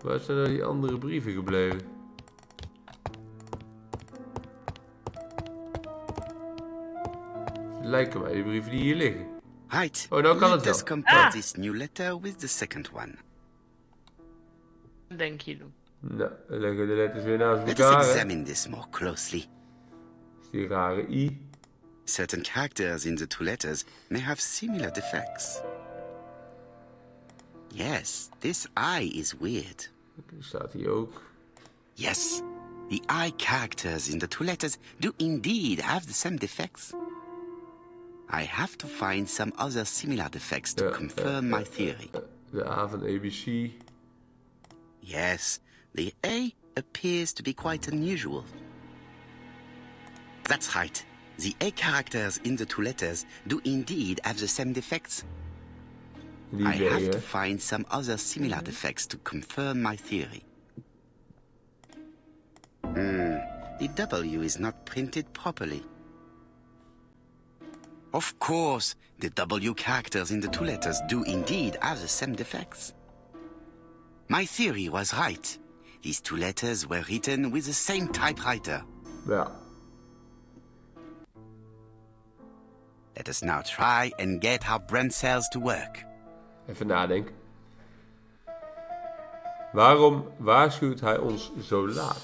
Waar zijn nou die andere brieven gebleven? Het lijken mij die brieven die hier liggen. Right. Oh, nou kan het Let us wel. compare this new letter with the second one. Denk je doen. Nou, dan leggen we de letters weer naast Let us elkaar. Hè. examine this more closely. Dat is die rare I. Certain characters in the two letters may have similar defects. Yes, this I is weird. Die staat hier ook. Yes, the I characters in the two letters do indeed have the same defects. I have to find some other similar defects to confirm my theory. De A van ABC. Yes, the A appears to be quite unusual. That's right. The A characters in the two letters do indeed have the same defects. Die I B, have hè. to find some other similar defects to confirm my theory. The W is not printed properly. Of course, the W characters in the two letters do indeed have the same defects. My theory was right. These two letters were written with the same typewriter. Ja. Let us now try and get our brain cells to work. Even nadenken. Waarom waarschuwt hij ons zo laat?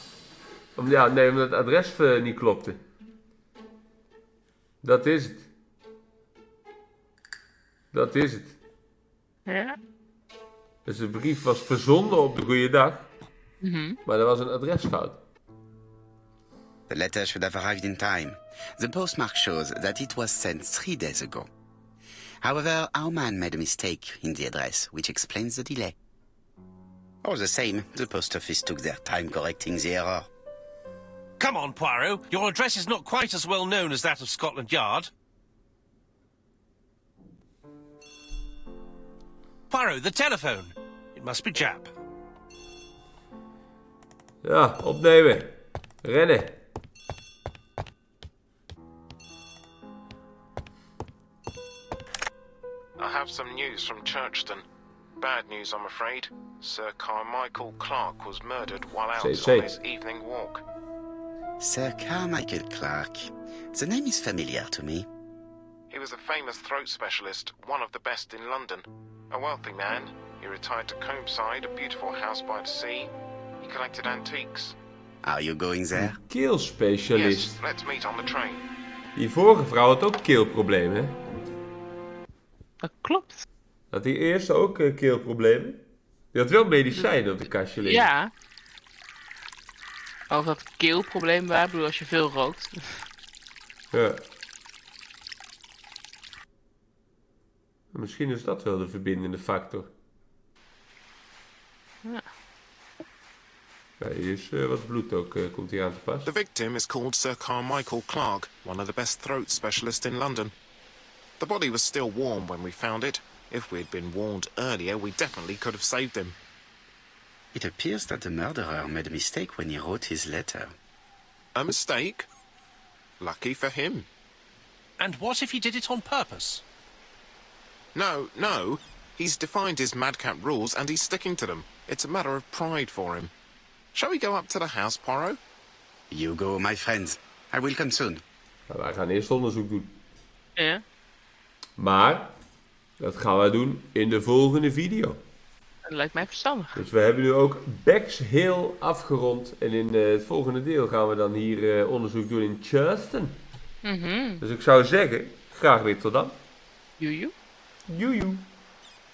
Omdat het adres niet klopte. Dat is het. Dat is het. Ja? Dus de brief was verzonden op de goede dag. Maar er was een adresfout. The letter should have arrived in time. The postmark shows that it was sent 3 days ago. However, our man made a mistake in the address, which explains the delay. All the same, the post office took their time correcting the error. Come on, Poirot. Your address is not quite as well known as that of Scotland Yard. Poirot, the telephone. It must be Jap. Ja, opnemen. Rennen. I have some news from Churchton. Bad news, I'm afraid. Sir Carmichael Clark was murdered while out Say. on his evening walk. Sir Carmichael Clark. The name is familiar to me. He was a famous throat specialist, one of the best in London. A wealthy man, he retired to Combside, a beautiful house by the sea. He collected antiques. Are you going there? Keelspecialist. Yes, let's meet on the train. Die vorige vrouw had ook keelproblemen, hè? Dat klopt. Had die eerste ook keelproblemen? Die had wel medicijnen op de kastje liggen. Ja. Of dat keelprobleem waren, ik bedoel als je veel rookt. Ja. Misschien is dat wel de verbindende factor. Ja. Ja, hier is wat bloed ook, komt hier aan te pas. The victim is called Sir Carmichael Clark, one of the best throat specialists in London. The body was still warm when we found it. If we'd been warned earlier, we definitely could have saved him. It appears that the murderer made a mistake when he wrote his letter. A mistake? Lucky for him. And what if he did it on purpose? No. He's defined his madcap rules and he's sticking to them. It's a matter of pride for him. Shall we go up to the house, Poirot? You go, my friend. I will come soon. Nou, wij gaan eerst onderzoek doen. Ja. Maar, dat gaan we doen in de volgende video. Dat lijkt mij verstandig. Dus we hebben nu ook Bexhill afgerond. En in het volgende deel gaan we dan hier onderzoek doen in Churchton. Dus ik zou zeggen, graag weer tot dan. Joejoe. Joejoe.